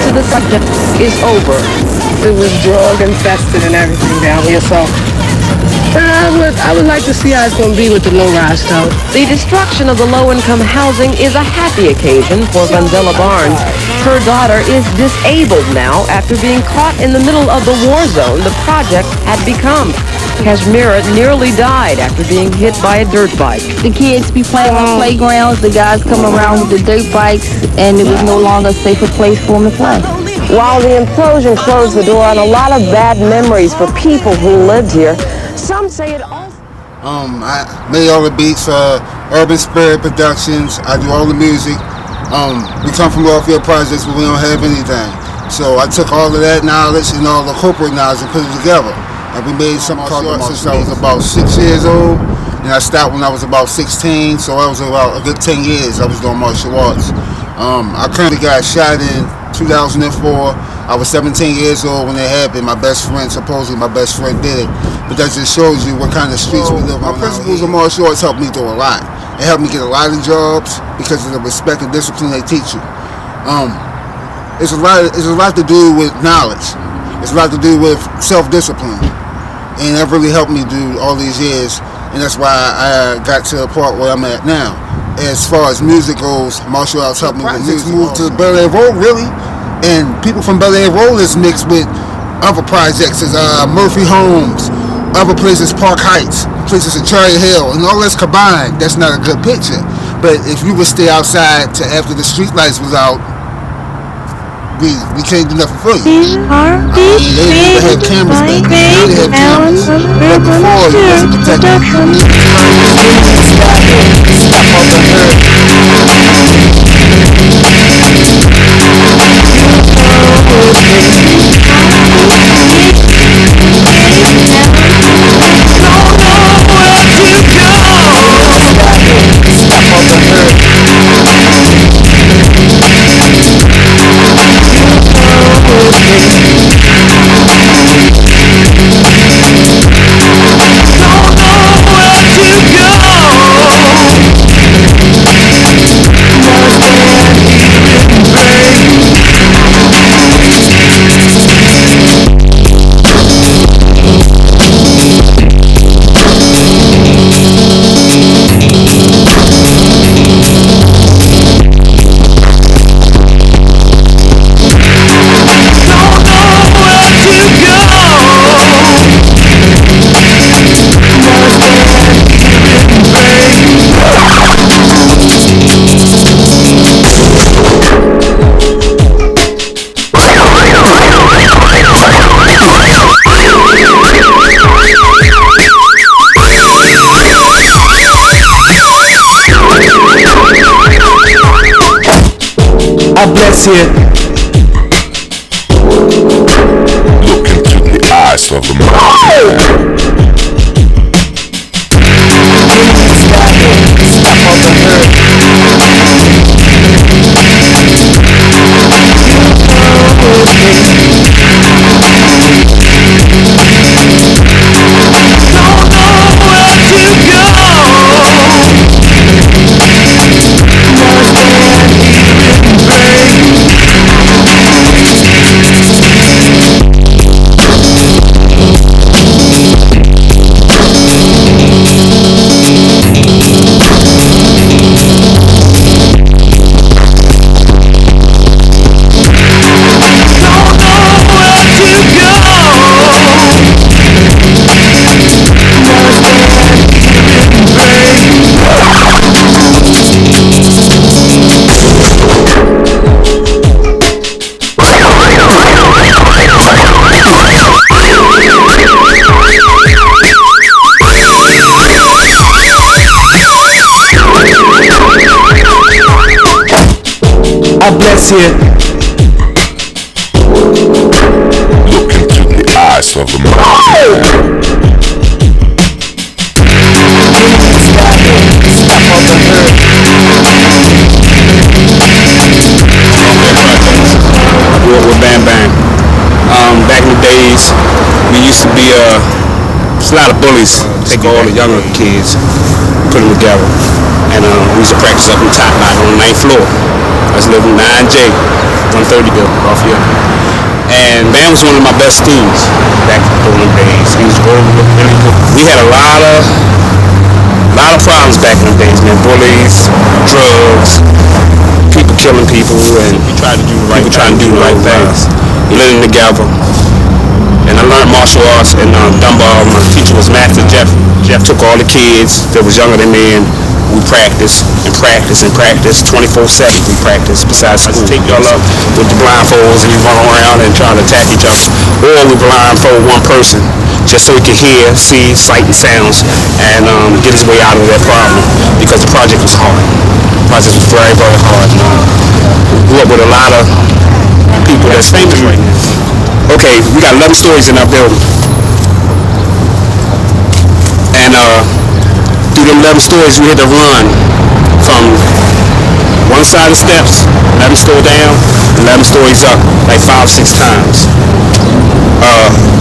to the subject is over. It was drug infested and everything down here, so I would like to see how it's going to be with the low-rise stuff. The destruction of the low-income housing is a happy occasion for Vanzella Barnes. Her daughter is disabled now after being caught in the middle of the war zone the project had become. Kashmira nearly died after being hit by a dirt bike. The kids be playing on playgrounds, the guys come around with the dirt bikes, and it was no longer a safer place for them to play. While the implosion closed the door on a lot of bad memories for people who lived here, some say it also... I made all the beats, Urban Spirit Productions. I do all the music. We come from welfare projects, but we don't have anything. So I took all of that knowledge and all the corporate knowledge and put it together. And we made something called the since I was about 6 years old. And I stopped when I was about 16, so I was about a good 10 years I was doing martial arts. I currently got shot in 2004. I was 17 years old when it happened. Supposedly my best friend did it. But that just shows you what kind of streets we live on. My principles of martial arts helped me do a lot. It helped me get a lot of jobs because of the respect and discipline they teach you. It's a lot to do with knowledge. It's a lot to do with self-discipline. And that really helped me do all these years. And that's why I got to the part where I'm at now. As far as music goes, martial arts helped me with music. Moved to Bel Air Road, really. And people from Bel Air Road is mixed with other projects, as Murphy Homes, other places, Park Heights, places in Cherry Hill, and all that's combined. That's not a good picture. But if you would stay outside till after the street lights was out, we can't do nothing for you. These are these They have cameras back then. Now they have cameras. But before, you wasn't protected. I bless you. Look into the eyes of a man. I bless you. Look into the eyes of a man. I grew up with Bam Bam. Back in the days, we used to be just a lot of bullies. Take all the younger kids, put them together, and we used to practice up on top, like on the 9th floor. I was living 9J. 130 building, Lafayette. And Bam was one of my best students back in the days. He was really good. We had a lot of problems back in the days, man. Bullies, drugs, people killing people, and we tried to do the right things. Living together. And I learned martial arts in Dunbar. My teacher was Master Jeff. Jeff took all the kids that was younger than me, and we practiced and practiced and practiced 24/7. We practiced besides school. Take y'all up with the blindfolds and we run around and try to attack each other. Or we blindfold one person just so he could hear, see, sight, and sounds, and get his way out of that problem, because the project was hard. The project was very, very hard. And, we grew up with a lot of people that's famous right now. Okay, we got 11 stories in our building. And through them 11 stories, we had to run from one side of the steps, 11 stories down, 11 stories up, like 5-6 times.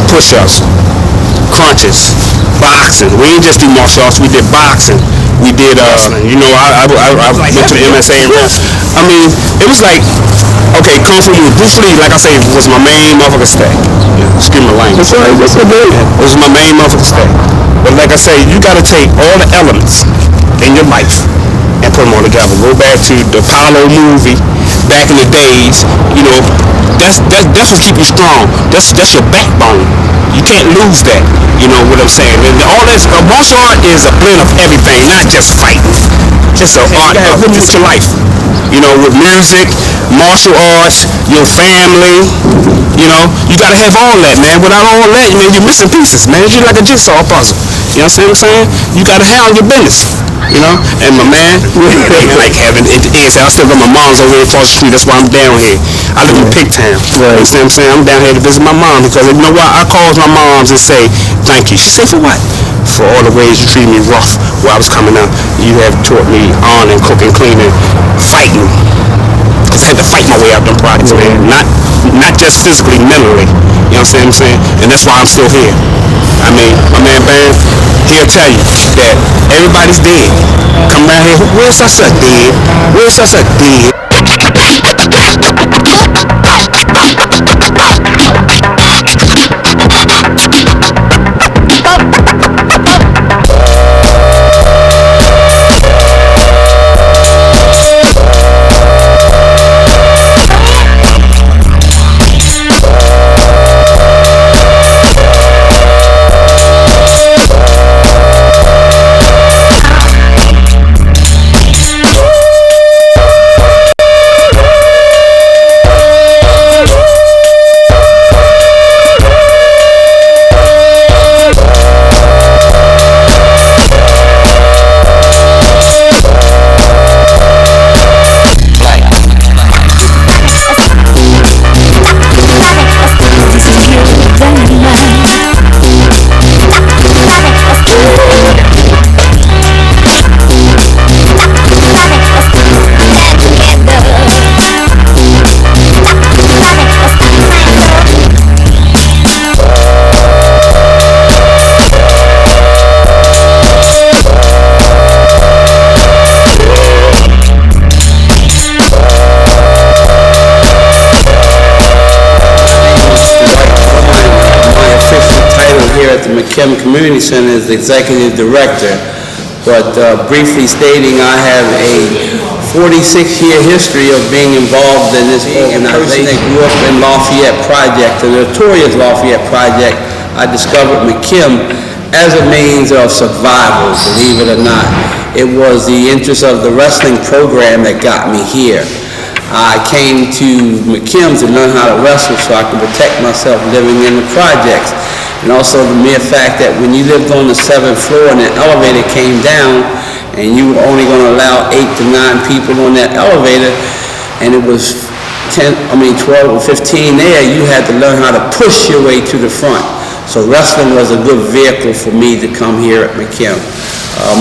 Push-ups, crunches, boxing. We didn't just do martial arts, we did boxing. We did, you know, I went to the MSA and wrestling. I mean, it was like, okay, Kung Fu, Bruce Lee, like I say, was my main motherfucker stack. Excuse my language. That's right, that's what it was my main motherfucker stack. But like I say, you gotta take all the elements in your life and put them all together. Go back to the Apollo movie, back in the days, you know, that's what keep you strong. That's your backbone. You can't lose that. You know what I'm saying? And all this martial art is a blend of everything, not just fighting. Just an art with your life. You know, with music, martial arts, your family. You know, you gotta have all that, man. Without all that, man, you're missing pieces, man. You're like a jigsaw puzzle. You know what I'm saying? You gotta handle your business. You know, and my man, like heaven, it is. I still got my mom's over here across the street. That's why I'm down here. I live in Pigtown. Right. You see what I'm saying? I'm down here to visit my mom because you know what? I call my moms and say thank you. She said for what? For all the ways you treated me rough while I was coming up. You have taught me on and cooking, cleaning, fighting. Cause I had to fight my way out them projects, man. Not just physically, mentally. You know what I'm saying? And that's why I'm still here. I mean, my man Bam, he'll tell you that everybody's dead. Come around here, where's such a dead? Where's such a dead? Community Center as the Executive Director, but briefly stating, I have a 46-year history of being involved in this organization. I grew up in Lafayette Project, the notorious Lafayette Project. I discovered McKim as a means of survival, believe it or not. It was the interest of the wrestling program that got me here. I came to McKim to learn how to wrestle so I could protect myself living in the projects. And also the mere fact that when you lived on the 7th floor and the elevator came down and you were only going to allow 8 to 9 people on that elevator, and it was 12 or 15 there, you had to learn how to push your way to the front. So wrestling was a good vehicle for me to come here at McKim.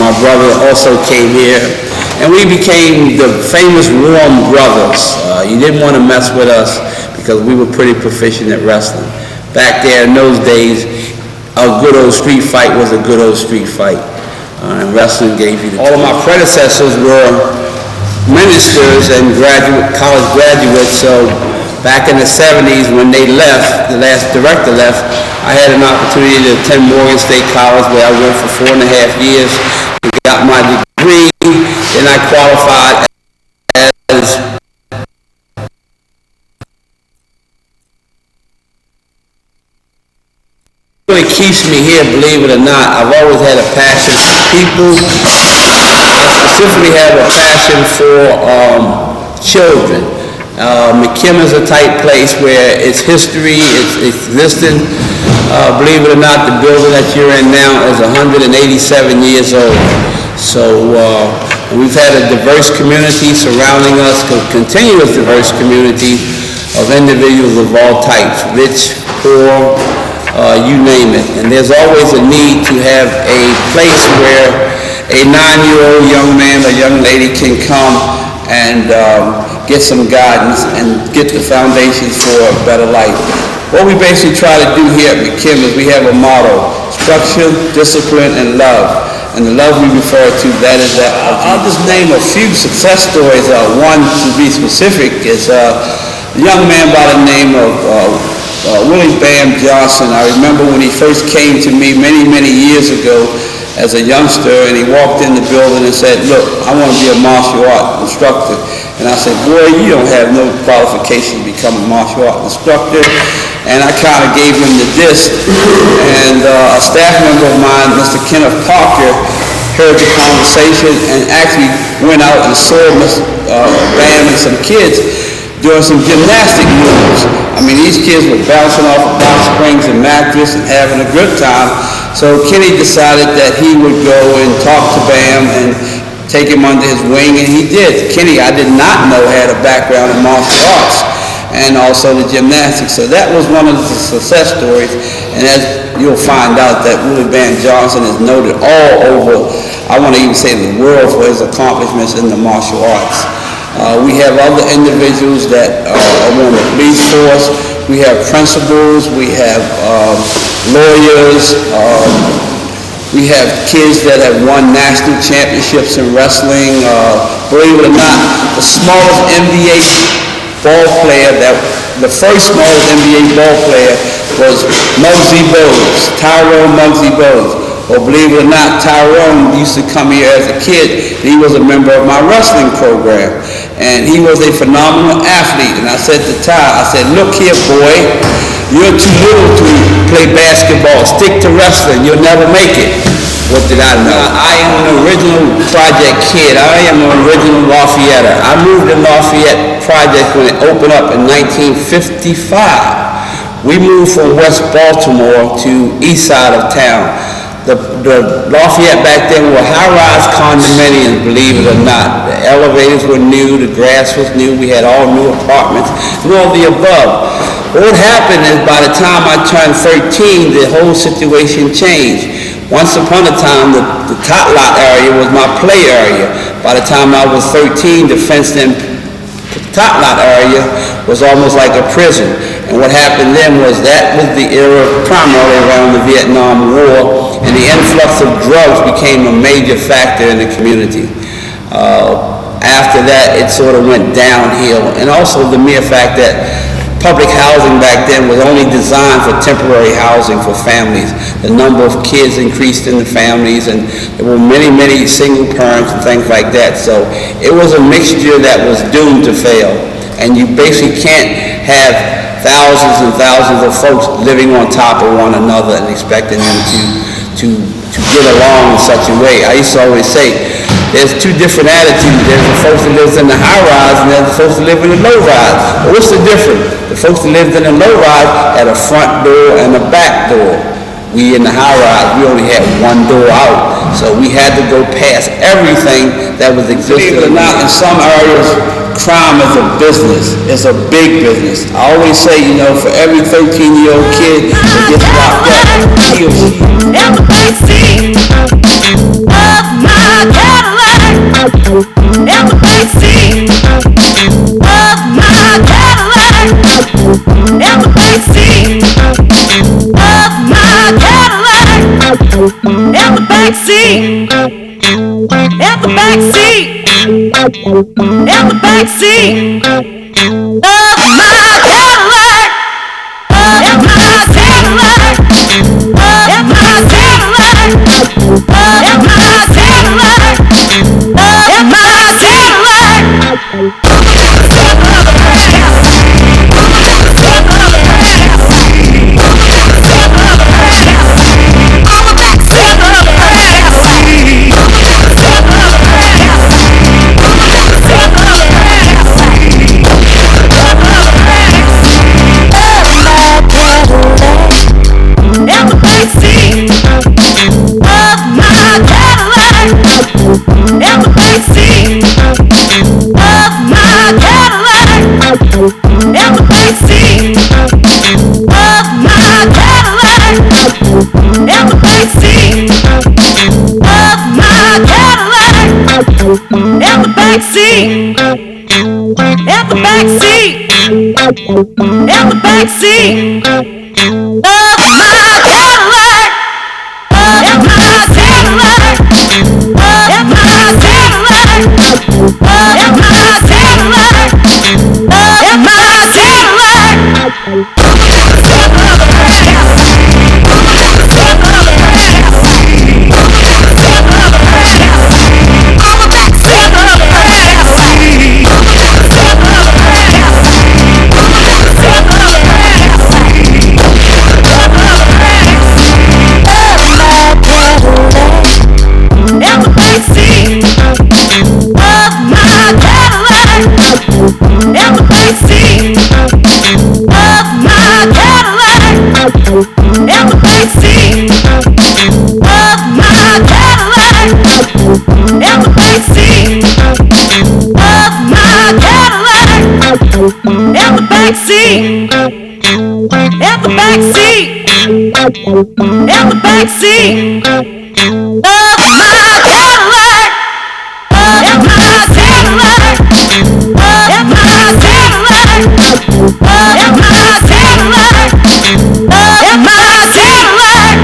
My brother also came here, and we became the famous Warm Brothers. You didn't want to mess with us because we were pretty proficient at wrestling. Back there in those days, a good old street fight was a good old street fight. And wrestling gave you all of my predecessors were ministers and college graduates, so Back in the 70s when they left, the last director left, I had an opportunity to attend Morgan State College where I went for 4.5 years and got my degree. Then I qualified as really keeps me here, believe it or not. I've always had a passion for people. I specifically have a passion for children. McKim is a tight place where it's history, it's existing. Believe it or not, the building that you're in now is 187 years old. So we've had a diverse community surrounding us, a continuous diverse community of individuals of all types, rich, poor, you name it. And there's always a need to have a place where a 9-year-old young man or young lady can come and get some guidance and get the foundations for a better life. What we basically try to do here at McKim is we have a motto: structure, discipline, and love. And the love we refer to, that is that. I'll just name a few success stories. One, to be specific, is a young man by the name of Willie Bam Johnson. I remember when he first came to me many years ago as a youngster, and he walked in the building and said, "Look, I want to be a martial art instructor." And I said, "Boy, you don't have no qualification to become a martial art instructor." And I kind of gave him the disc. And a staff member of mine, Mr. Kenneth Parker, heard the conversation and actually went out and saw Mr. Bam and some kids doing some gymnastic moves. I mean, these kids were bouncing off of box springs and mattress and having a good time. So Kenny decided that he would go and talk to Bam and take him under his wing, and he did. Kenny, I did not know, had a background in martial arts and also the gymnastics. So that was one of the success stories. And as you'll find out, that Willie Bam Johnson is noted all over, I want to even say the world, for his accomplishments in the martial arts. We have other individuals that are on the police force. We have principals. We have lawyers. We have kids that have won national championships in wrestling. Believe it or not, the smallest NBA ball player, the first smallest NBA ball player was Muggsy Bogues, Tyrone Muggsy Bogues. Well, believe it or not, Tyrone used to come here as a kid. He was a member of my wrestling program, and he was a phenomenal athlete. And I said to Ty, I said, "Look here, boy, you're too little to play basketball. Stick to wrestling. You'll never make it." What did I know? I am an original Project kid. I am an original Lafayette. I moved to Lafayette Project when it opened up in 1955. We moved from West Baltimore to east side of town. The Lafayette back then were high-rise condominiums, believe it or not. The elevators were new, the grass was new, we had all new apartments, and all the above. What happened is by the time I turned 13, the whole situation changed. Once upon a time, the tot lot area was my play area. By the time I was 13, the fenced-in tot lot area was almost like a prison. And what happened then was that was the era primarily around the Vietnam War, and the influx of drugs became a major factor in the community. After that, it sort of went downhill, and also the mere fact that public housing back then was only designed for temporary housing for families. The number of kids increased in the families, and there were many single parents and things like that. So it was a mixture that was doomed to fail, and you basically can't have thousands and thousands of folks living on top of one another and expecting them to get along in such a way. I used to always say, there's two different attitudes. There's the folks that live in the high-rise, and there's the folks that live in the low-rise. But what's the difference? The folks that lived in the low-rise had a front door and a back door. We in the high-rise, we only had one door out. So we had to go past everything that was existing. Believe it or not, in some areas, crime is a business. It's a big business. I always say, for every 13-year-old kid that gets locked up, he or she in the backseat of my Cadillac. In the backseat of my Cadillac. In the backseat of my Cadillac. In the backseat. In the backseat. In the backseat of my Cadillac. backseat of my Cadillac. In the backseat of my Cadillac. In the backseat. In the backseat. In the backseat of my Cadillac. In my Cadillac. In my Cadillac. In my Cadillac. In my Cadillac. Backseat, in the backseat, in the backseat of my Cadillac, in my Cadillac, in my Cadillac, in my Cadillac, in my Cadillac.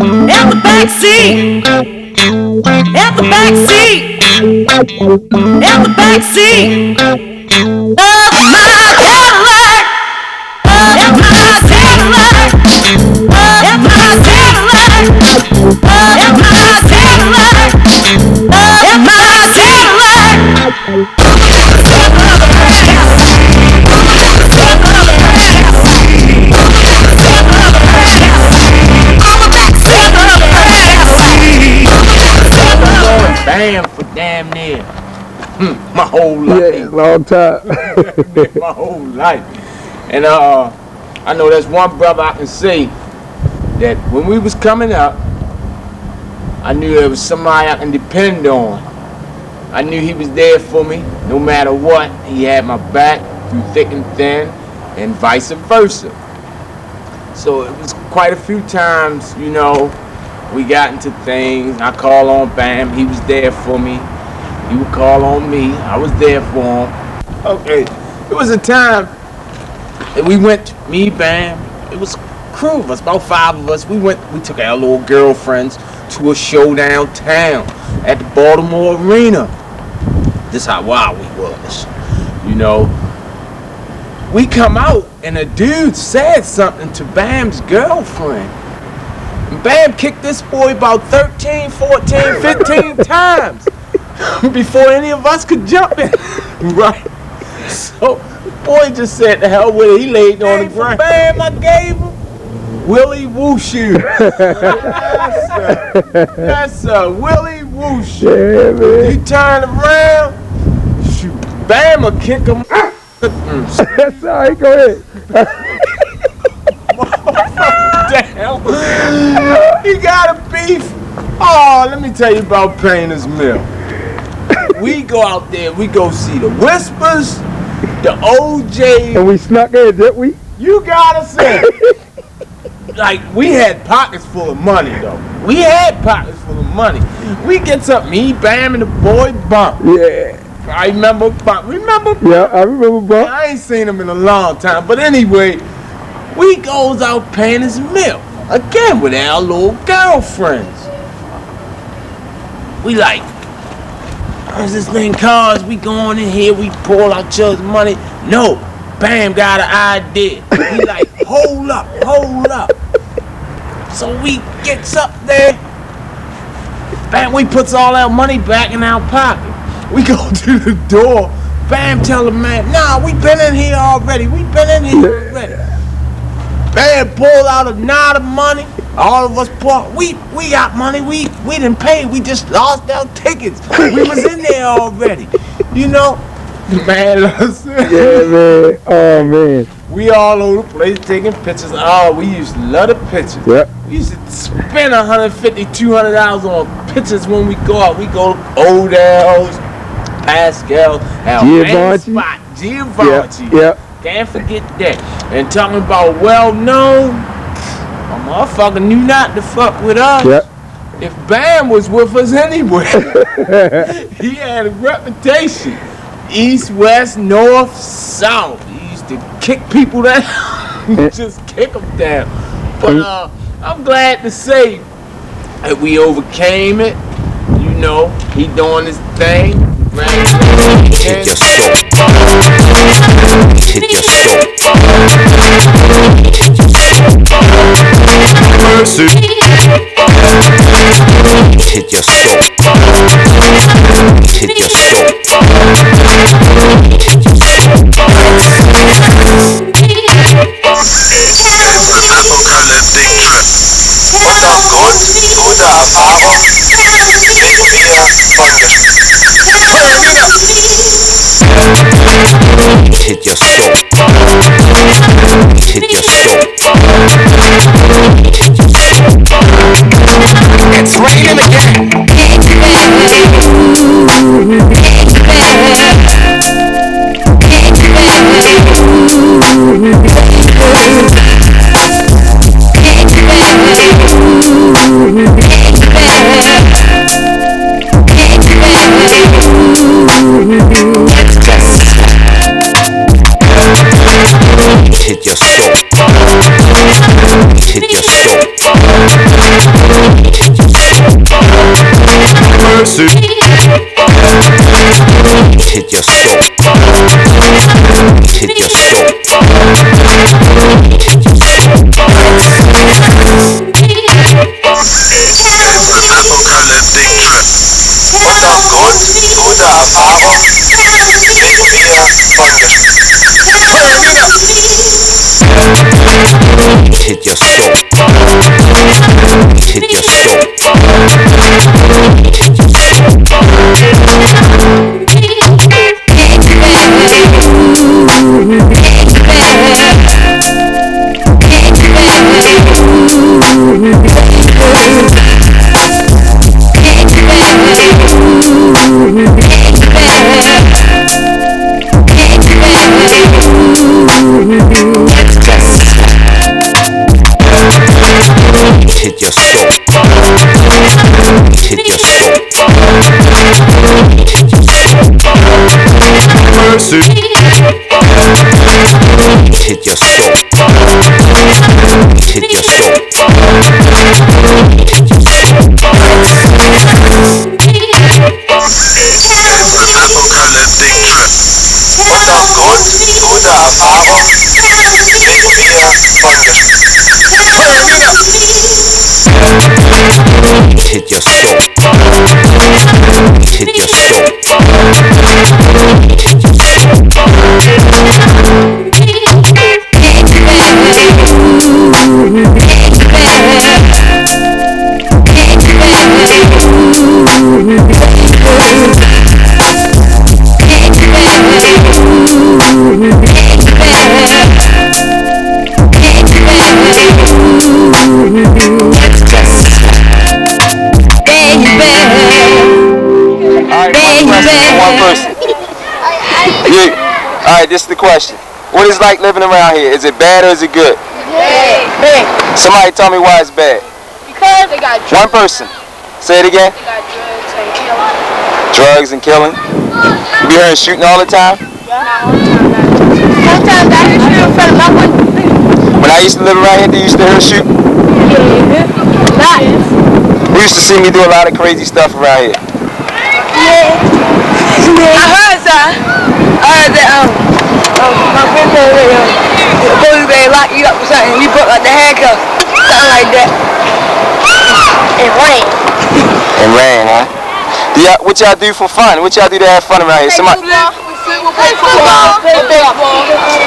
Backseat, in the backseat, in the backseat of my Cadillac, in my Cadillac, in my Cadillac, in my Cadillac, in my Cadillac. Bam for damn near my whole life. Yeah, long time. My whole life. And I know there's one brother I can say that when we was coming up, I knew there was somebody I can depend on. I knew he was there for me no matter what. He had my back through thick and thin, and vice versa. So it was quite a few times, you know, we got into things. I call on Bam, he was there for me. He would call on me, I was there for him. Okay, it was a time that we went, me, Bam, it was a crew of us, about 5 of us. We took our little girlfriends to a show downtown at the Baltimore Arena. This how wild we was, you know. We come out and a dude said something to Bam's girlfriend. Bam kicked this boy about 13, 14, 15 times before any of us could jump in. Right? So the boy just said, the hell with it. He laid on the ground. Bam, I gave him Willie Wushu. Yes, sir. Willie Wushu. Yeah, man. You turn around, shoot, Bam will kick him. That's all right, go ahead. Damn. You got a beef? Oh, let me tell you about Painter's Mill. We go out there, we go see the Whispers, the OJ. And we snuck in, didn't we? You gotta say. Like, we had pockets full of money, though. We had pockets full of money. We get something, me, Bam, and the boy Bump. Yeah. I remember Bump. Remember Bump? Yeah, I remember Bump. I ain't seen him in a long time. But anyway, we goes out Painter's Mill. Again, with our little girlfriends. We like, is this thing cars? We going in here, we pull out your money. No, Bam got an idea. We like, hold up. So we gets up there. Bam, we puts all our money back in our pocket. We go to the door. Bam tell the man, nah, we been in here already. Bam pull out a knot of money. All of us pull. We got money. We didn't pay. We just lost our tickets. We was in there already. You know, man. Yeah, man. Oh, man. We all over the place taking pictures. Oh, we used to love the pictures. Yep. We used to spend $150, $200 on pictures when we go out. We go to Odell's, Pascal, our main spot, Giovanni. Yep. Can't forget that. And talking about well-known, a motherfucker knew not to fuck with us. Yep. If Bam was with us anywhere, he had a reputation. East, west, north, south. He used to kick people down. Just kick them down. But I'm glad to say that we overcame it. You know, he doing his thing. Gute Erfahrung mit mir von It's raining again. Gute Erfahrung mit mir von Gute Erfahrung mit mir von Alright, this is the question. What is it like living around here? Is it bad or is it good? Bad. Somebody tell me why it's bad. Because they got drugs. One person. Say it again. They got drugs and killing. Drugs and killing? You be hearing shooting all the time? Yeah. Not all the time. Sometimes I hear shooting in front of my window. When I used to live around here, they used to hear shooting? Yeah. Lots. Who You used to see me do a lot of crazy stuff around here. I heard that. My friend told me the police may lock you up or something. You broke out the handcuffs, something like that. It rained. It rained, huh? What y'all do for fun? What y'all do to have fun around here? Somebody. Play football, play baseball,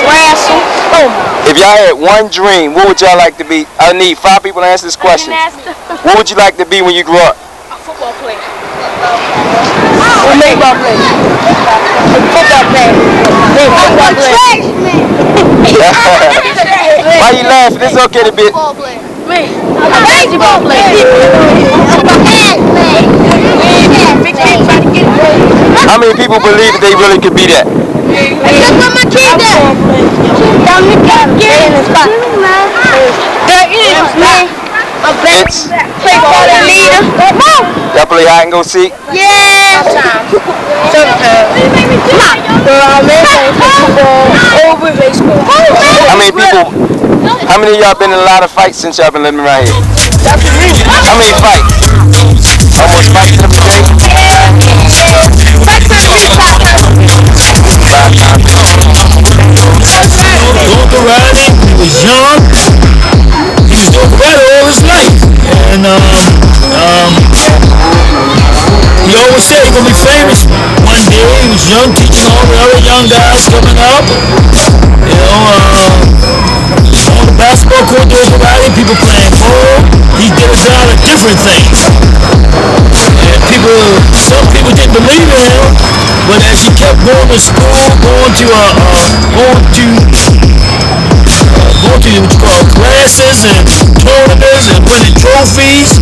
wrestle. If y'all had one dream, what would y'all like to be? I need 5 people to answer this question. What would you like to be when you grew up? A football player. A baseball player. A football player. Football player. Why you laughing? It's okay to be. Me. A baseball player. How many people believe that they really could be that? That's what my kid does. Get in the spot. There is, man. A Vince? baseball leader. Y'all play hide and go seek? Yeah. Sometimes. Over baseball. How many of y'all been in a lot of fights since y'all been living around here? How many fights? Almost fights every day? Going around, he was young. He was doing karate all his life, and he always said he's gonna be famous one day. He was young, teaching all the other young guys coming up. You know, on the basketball court doing karate, people playing ball. He did a lot of different things, and some people didn't believe in him. But as he kept going to school, going to what you call classes and tournaments and winning trophies,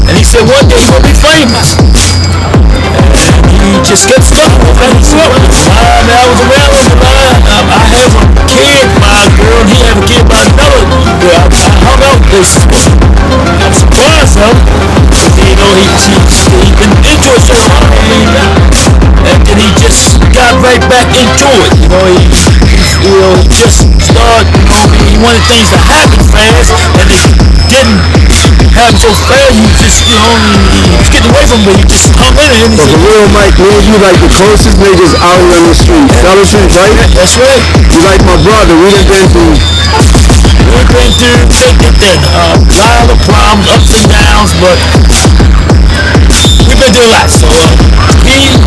and he said one day he's gonna be famous. And he just kept stuck with it. I was around him. I have a kid by a girl, and he had a kid by another girl. I hung out with this. I'm surprised though. You know, he'd been into it so long, and then he just got right back into it. You know, he just started, he wanted things to happen fast, and they didn't happen so fast. He just, he was getting away from me. He just hung in it. But for real, Mike, me and you like the closest niggas out here on the street. Fellowship, right? That's right. You like my brother. We done been through a lot of problems, ups and downs, but we've been through a lot. So he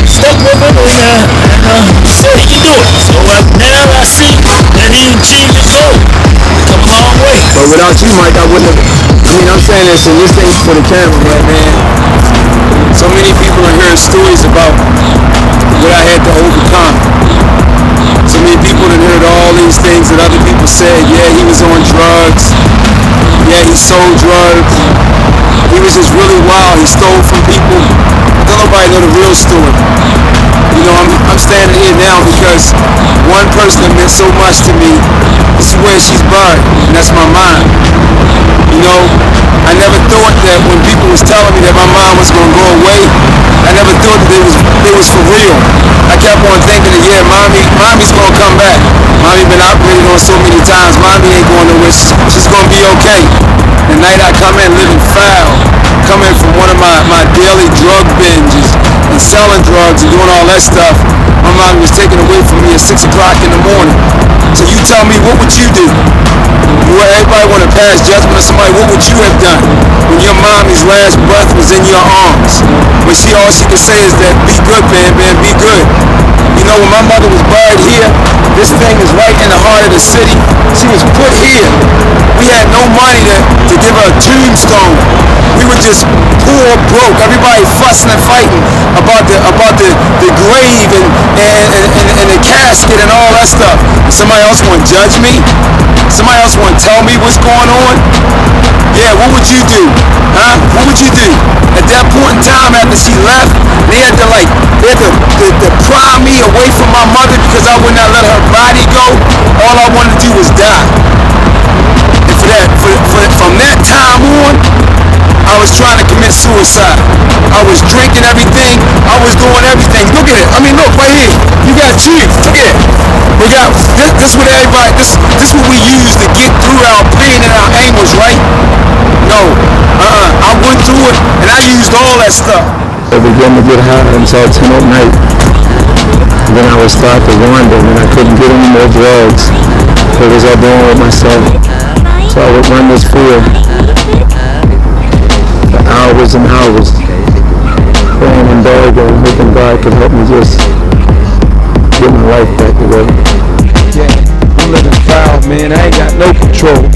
stuck with it, and said he can do it. So now I see that he achieved his goal. Come a long way. But without you, Mike, I wouldn't have. I mean, I'm saying this, and this ain't for the camera, but man, So many people are hearing stories about what I had to overcome. So many people have heard all these things that other people said. Yeah, he was on drugs. Yeah, he sold drugs. He was just really wild. He stole from people. Don't nobody know the real story. You know, I'm standing here now because one person that meant so much to me, this is where she's buried, and that's my mom. You know, I never thought that when people was telling me that my mom was gonna go away, I never thought that it was for real. I kept on thinking that mommy's gonna come back. Mommy been operated on so many times. Mommy ain't going nowhere. She's gonna be okay. The night I come in living foul, coming from one of my daily drug binges and selling drugs and doing all that stuff, my mom was taken away from me at 6 o'clock in the morning. So you tell me, what would you do? Everybody want to pass judgment on somebody. What would you have done when your mommy's last breath was in your arms? When all she could say is that, be good, man, be good. You know, when my mother was buried here, this thing is right in the heart of the city. She was put here. We had no money to give her a tombstone. We were just poor, broke. Everybody fussing and fighting about the grave and the casket and all that stuff. Somebody else want to judge me? Somebody else want to tell me what's going on? Yeah, what would you do? Huh? What would you do? At that point in time after she left, they had to pry me away from my mother because I would not let her body go. All I wanted to do was die. And from that time on, I was trying to commit suicide. I was drinking everything. I was doing everything. Look at it. I mean, look right here. You got cheers. Look at it. We got this. What everybody. This what we use to get through our pain and our anguish, right? No. I went through it and I used all that stuff. I began to get high until 10 at night. Then I would start to wander and I couldn't get any more drugs. What was I doing with myself? So I would run this field for hours and hours, praying and begging, hoping God could help me just get my life back together. Yeah, I'm living foul, man. I ain't got no control.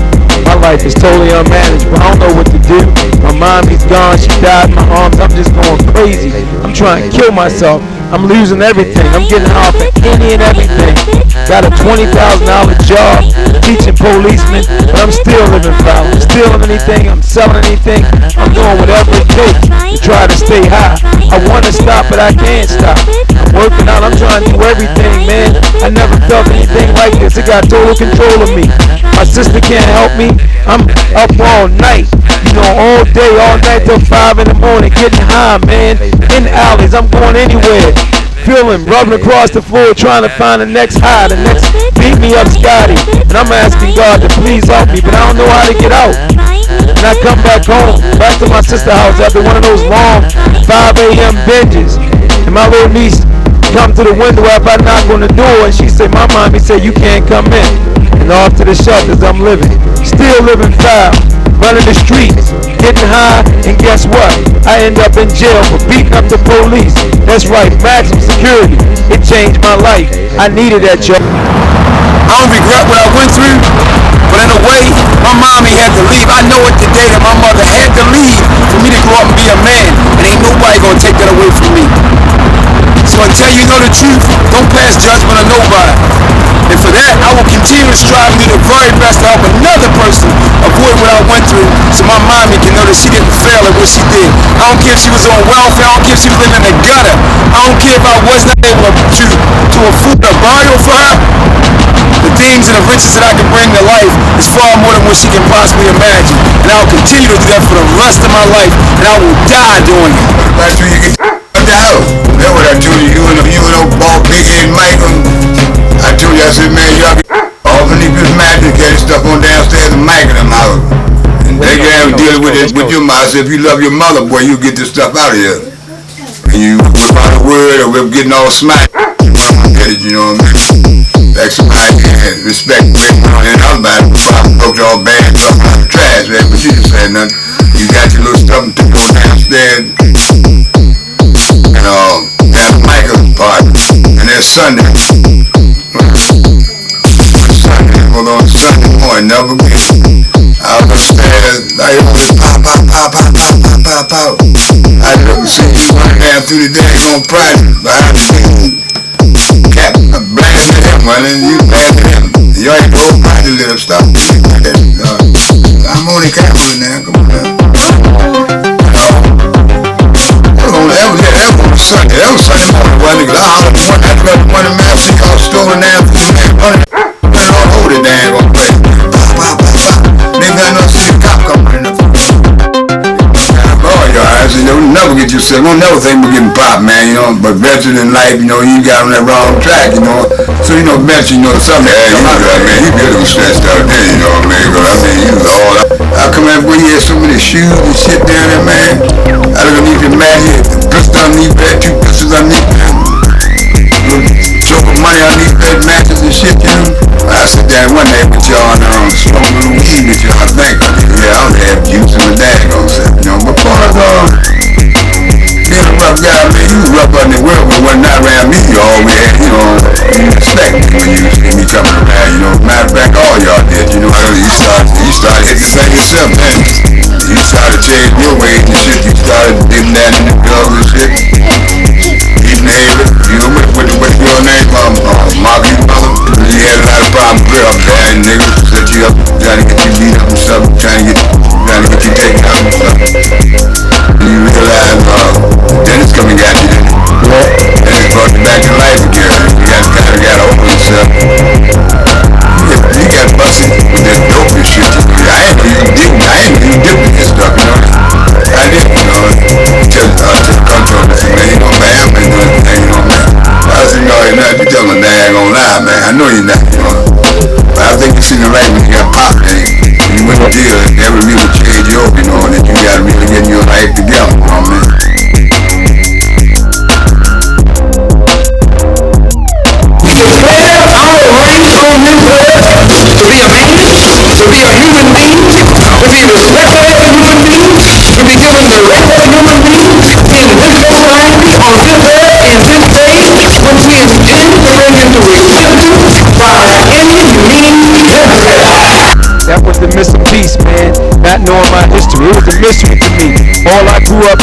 My life is totally unmanageable. I don't know what to do. My mommy's gone. She died in my arms. I'm just going crazy. I'm trying to kill myself. I'm losing everything. I'm getting off of any and everything. Got a $20,000 job teaching policemen, but I'm still living foul. I'm stealing anything. I'm selling anything. I'm doing whatever it takes to try to stay high. I want to stop, but I can't stop. I'm working out. I'm trying to do everything, man. I never felt anything like this. It got total control of me. My sister can't help me. I'm up all night, you know, all day, all night till 5 in the morning, getting high, man. In alleys, I'm going anywhere. Feeling, rubbing across the floor, trying to find the next high, the next beat me up Scotty. And I'm asking God to please help me, but I don't know how to get out. And I come back home, back to my sister's house after one of those long 5 a.m. binges. And my little niece come to the window after I knock on the door, and she said, my mommy said, you can't come in. And off to the shelters I'm living, still living foul, running the streets, getting high, and guess what? I end up in jail for beating up the police. That's right, maximum security. It changed my life. I needed that job. I don't regret what I went through, but in a way, my mommy had to leave. I know it today that my mother had to leave for me to grow up and be a man, and ain't nobody gonna take that away from me. So until you know the truth, don't pass judgment on nobody. And for that, I will continue to strive to do the very best to help another person avoid what I went through, so my mommy can know that she didn't fail at what she did. I don't care if she was on welfare, I don't care if she was living in the gutter, I don't care if I was not able to afford a burial for her. The things and the riches that I can bring to life is far more than what she can possibly imagine. And I'll continue to do that for the rest of my life, and I will die doing it. That's when you get out. That's what I told you. You and old ball big head Michael. I told you, I said, man, y'all get all beneath this mattress, carry stuff on downstairs and Mike in them house. And they can deal with it with your mother. So if you love your mother, boy, you get this stuff out of here. And you put about a word or we're getting all smacked. You know what I mean? Like somebody can respect and everybody folks all bad stuff out the trash, man, but you didn't say nothing. You got your little stuff to go downstairs. And that's Michael's part. And that's Sunday. Sunday, hold on, Sunday morning, never again. I was upstairs, I always pop. I never seen you running down through the daggone project behind the scene. Cap, blasting him, running, you blasting him. You ain't go by the little stuff. I'm only capital now, come on now. That was Sunday. That was Sunday morning, one nigga. I got the money man, see y'all stolen down for the man. Put it all over the damn on place. Pop. Nigga, I know see a cop coming in the oh, your eyes, you know, never get yourself, don't never think we're getting popped, man, you know, but veteran in life, you know, you got on that wrong track, you know, so, you know, veteran, you know, something, you good, man, you good and stressed out there, you know what I mean, but I mean, you was all up. I come out where you had so many shoes and shit down there, man, I don't need to imagine, pistol underneath that, 2 pistols underneath that, choke of money underneath that, matches and shit, you know. I sit down one day with y'all and smoke a little weed with y'all, I think, yeah, I don't have juice in the daggone self, you know, but part of, being a rough guy, man, you was rough out in the world, but when not around me, you always had, you know, respect me when you see me coming around, you know. Matter of fact, all y'all did, you know, you started hitting the thing yourself, man. You started changing your ways and shit, you started dipping that in the drugs and shit. Eating the head, you know, what's your name, Marky's mother? You had a lot of problems with her, bad niggas, set you up, trying to get you beat up and stuff, trying to get you taken out and stuff. You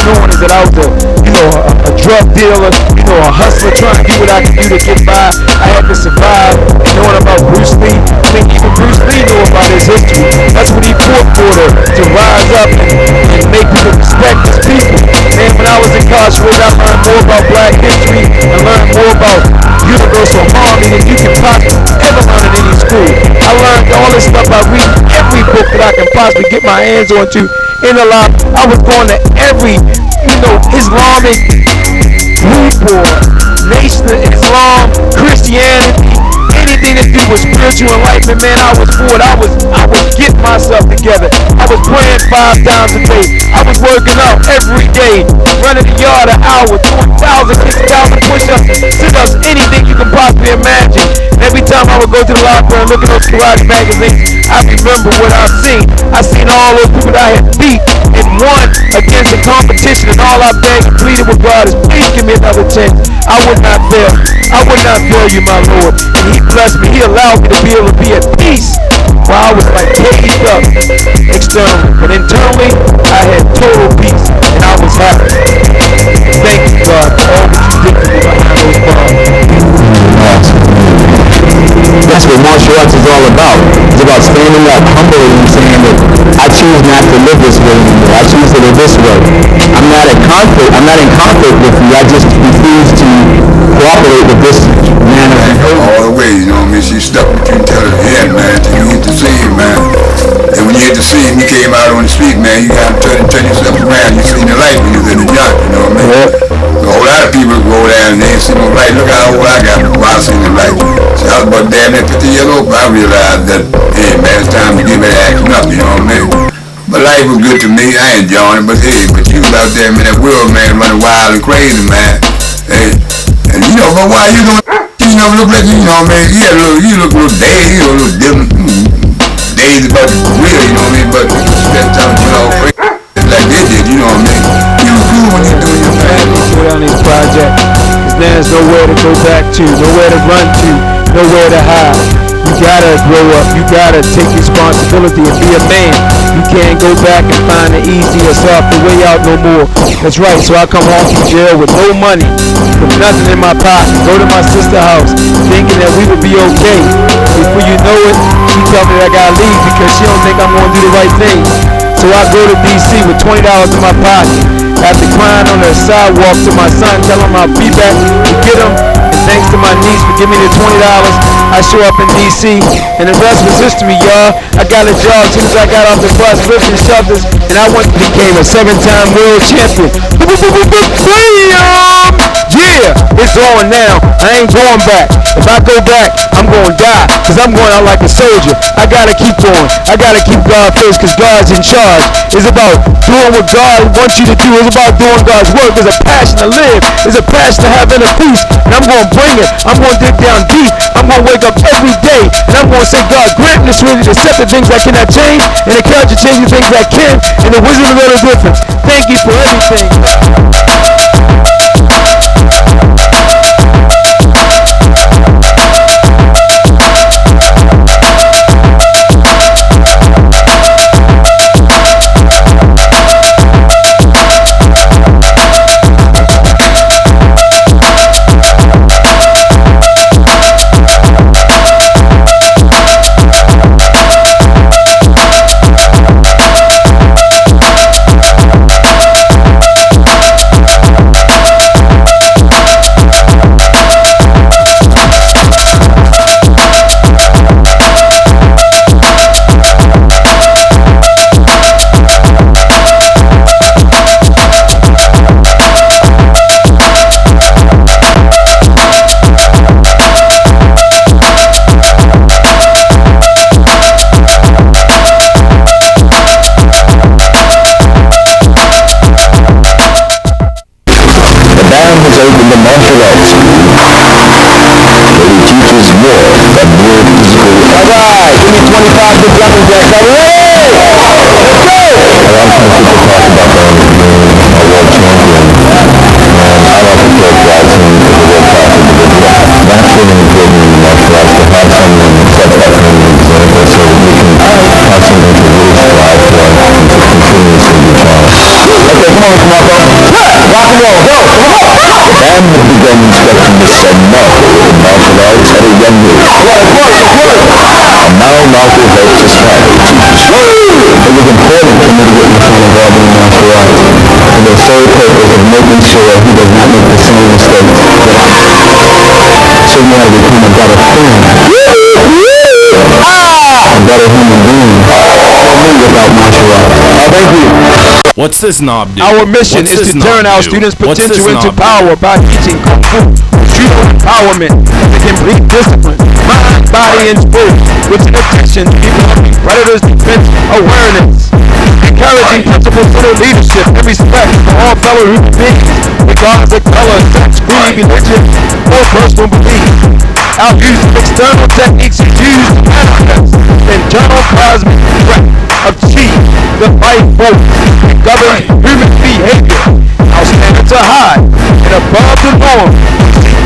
knowing is that I was a drug dealer, a hustler trying to do what I could do to get by. I had to survive. And knowing about Bruce Lee, I think even Bruce Lee knew about his history. That's what he fought for, to rise up and make people respect his people. Man, when I was incarcerated, I learned more about black history and learned more about universal harmony than you can possibly ever learn in any school. I learned all this stuff by reading every book that I can possibly get my hands onto in the life. I was going to every, Islamic group or Nation of Islam, Christianity, anything to do with spiritual enlightenment, man, I was for it. I was getting myself together. I was praying 5 times a day. I was working out every day, running the yard an hour, doing 1,000 push-ups, sit-ups, anything you can possibly imagine. And every time I would go to the library and look at those karate magazines, I remember what I seen. I seen all those people that I had beat and won against the competition, and all I begged and pleaded with God is, please give me another chance. I would not fail. I would not fail you, my Lord. And He blessed me. He allowed me to be able to be at peace while I was like caged up externally. But internally, I had total peace and I was happy. Thank you, God, for all that you did for me behind those bars. That's what martial arts is all about. It's about standing up humbly and saying that I choose not to live this way anymore. I choose to live this way. I'm not in conflict with you. I just refuse to cooperate with this man of all the way, she stuck with you until the end, man, till you hit the scene, man. And when you hit the scene, you came out on the street, man, you gotta turn yourself around. You seen the light when you was in the junk, you know what I mean? A whole lot of people go down and they ain't seen no light. Look how old I got before I seen the light. So I was about damn near 50 years old, but I realized that, hey, man, it's time to get me to action up, you know what I mean? But life was good to me, I enjoyed it, but hey, you was out there, man, that world, man, running wild and crazy, man. Hey, and but why you doing, look like, man, you look a little dazed, a little different, dazed about the career, you know what I mean, but that time, like they did, you know what I mean? You look cool when you're doing your thing. Go down these projects, because there's nowhere to go back to, nowhere to run to, nowhere to hide. You gotta grow up, you gotta take responsibility and be a man. You can't go back and find the easy or softer way out no more. That's right, so I come home from jail with no money, with nothing in my pocket, go to my sister's house, thinking that we would be okay. Before you know it, she tell me that I gotta leave because she don't think I'm gonna do the right thing. So I go to DC with $20 in my pocket. After crying on the sidewalk to my son, tell him I'll be back to get him. And thanks to my niece for giving me the $20, I show up in DC, and the rest was history, y'all. I got a job as soon as I got off the bus, lifting shovels, and I became a 7-time world champion. Yeah, it's on now. I ain't going back. If I go back, I'm going to die, because I'm going out like a soldier. I got to keep going. I got to keep God first, because God's in charge. It's about doing what God wants you to do. It's about doing God's work. There's a passion to live. There's a passion to have inner peace, and I'm going to bring it. I'm going to dig down deep. I'm going to wake up every day, and I'm going to say, God, grant me the serenity to accept the things that cannot change, and the courage to change the things that can, and the wisdom to know the difference. Thank you for everything. Open the martial arts school, where he teaches more than mere physical. Alright, give me 25 good jumping jacks. Let's go! A lot of times people talk about being a world champion, and I like to characterize him as a world-class individual. That's really important in martial arts, to have someone set that kind of example so that you can have something to really strive for and continuously be trying. Okay, come on, Marco. had begun instructing his son Marco in martial arts at a young age. And now Marco helps his father teach. It was important for me to get my son involved in martial arts for the sole purpose of making sure he does not make the same mistakes that I did. So now to become a better friend, a better human being, for me without martial arts. Thank you. What's this knob do? Our mission is to turn our students' potential into power by teaching Kung Fu, true empowerment, the complete discipline, mind, body, and spirit, with an attention to developing predators' defense awareness, encouraging principles for leadership and respect for all fellow human beings, regardless of color, sex, creed, religion, or personal belief. Our use of external techniques is used to manifest the internal cosmic threat of chi, the life force, that governs human behavior. Our standards are high and above the norm.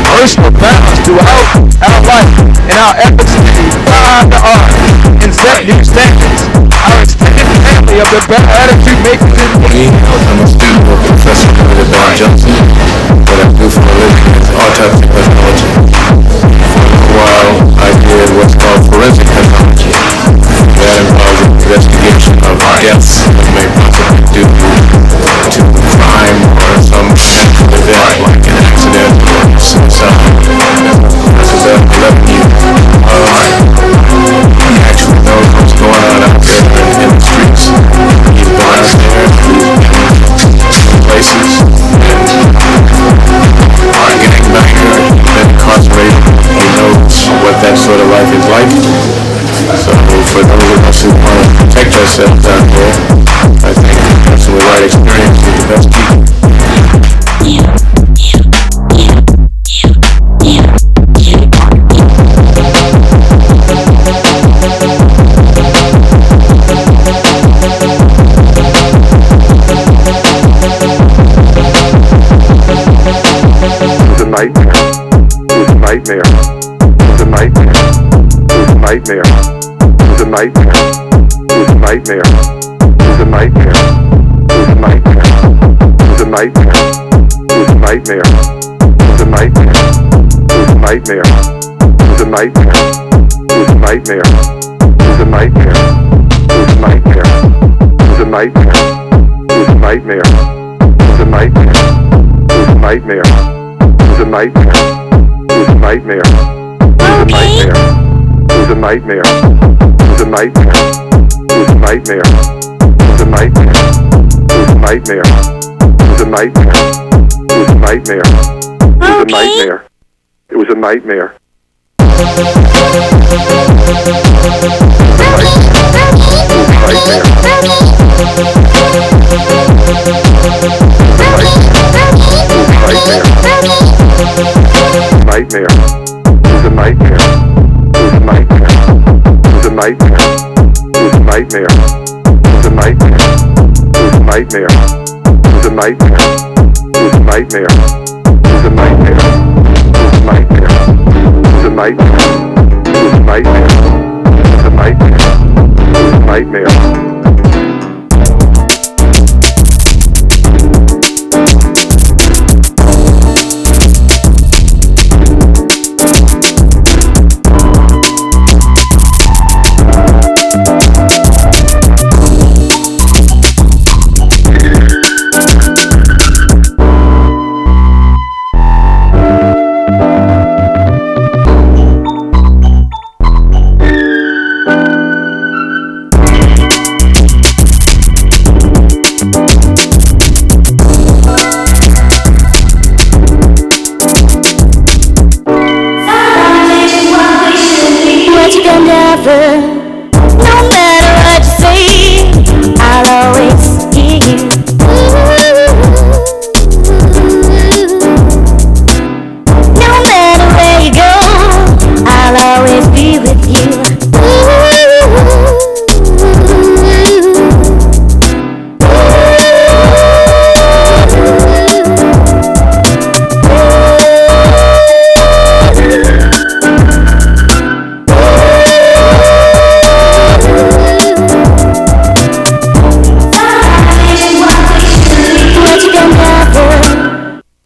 Personal balance throughout our life and our efforts to defy the art and set new standards. Our extended family of the better attitude makers in me. I'm a student of Professor Van Johnson. What I do for a living is autopsy pathology. For a while, I did what's called forensic pathology. That involves the investigation of deaths that may possibly due to crime or some natural event like an accident or suicide. This is at 11 years. He actually knows what's going on out there in the streets. He's been out there, places, and gangbanger, he's been incarcerated. He knows what that sort of life is like. So for those of us who want to protect ourselves out there, I think that's the right experience with the best people. It was a nightmare.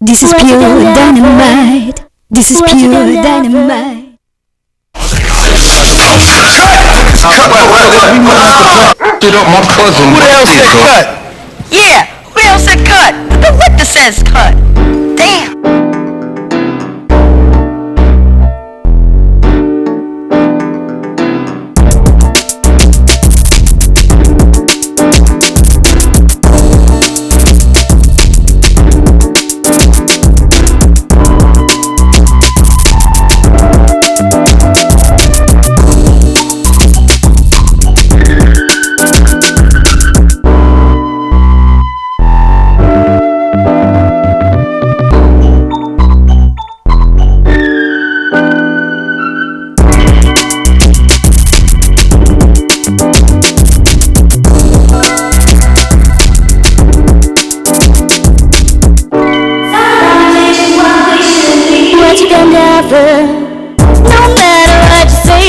This is pure dynamite. This is pure dynamite. My cousin. Who the hell said cut? Yeah, who else said cut? The witness says cut. Damn. No matter what you say,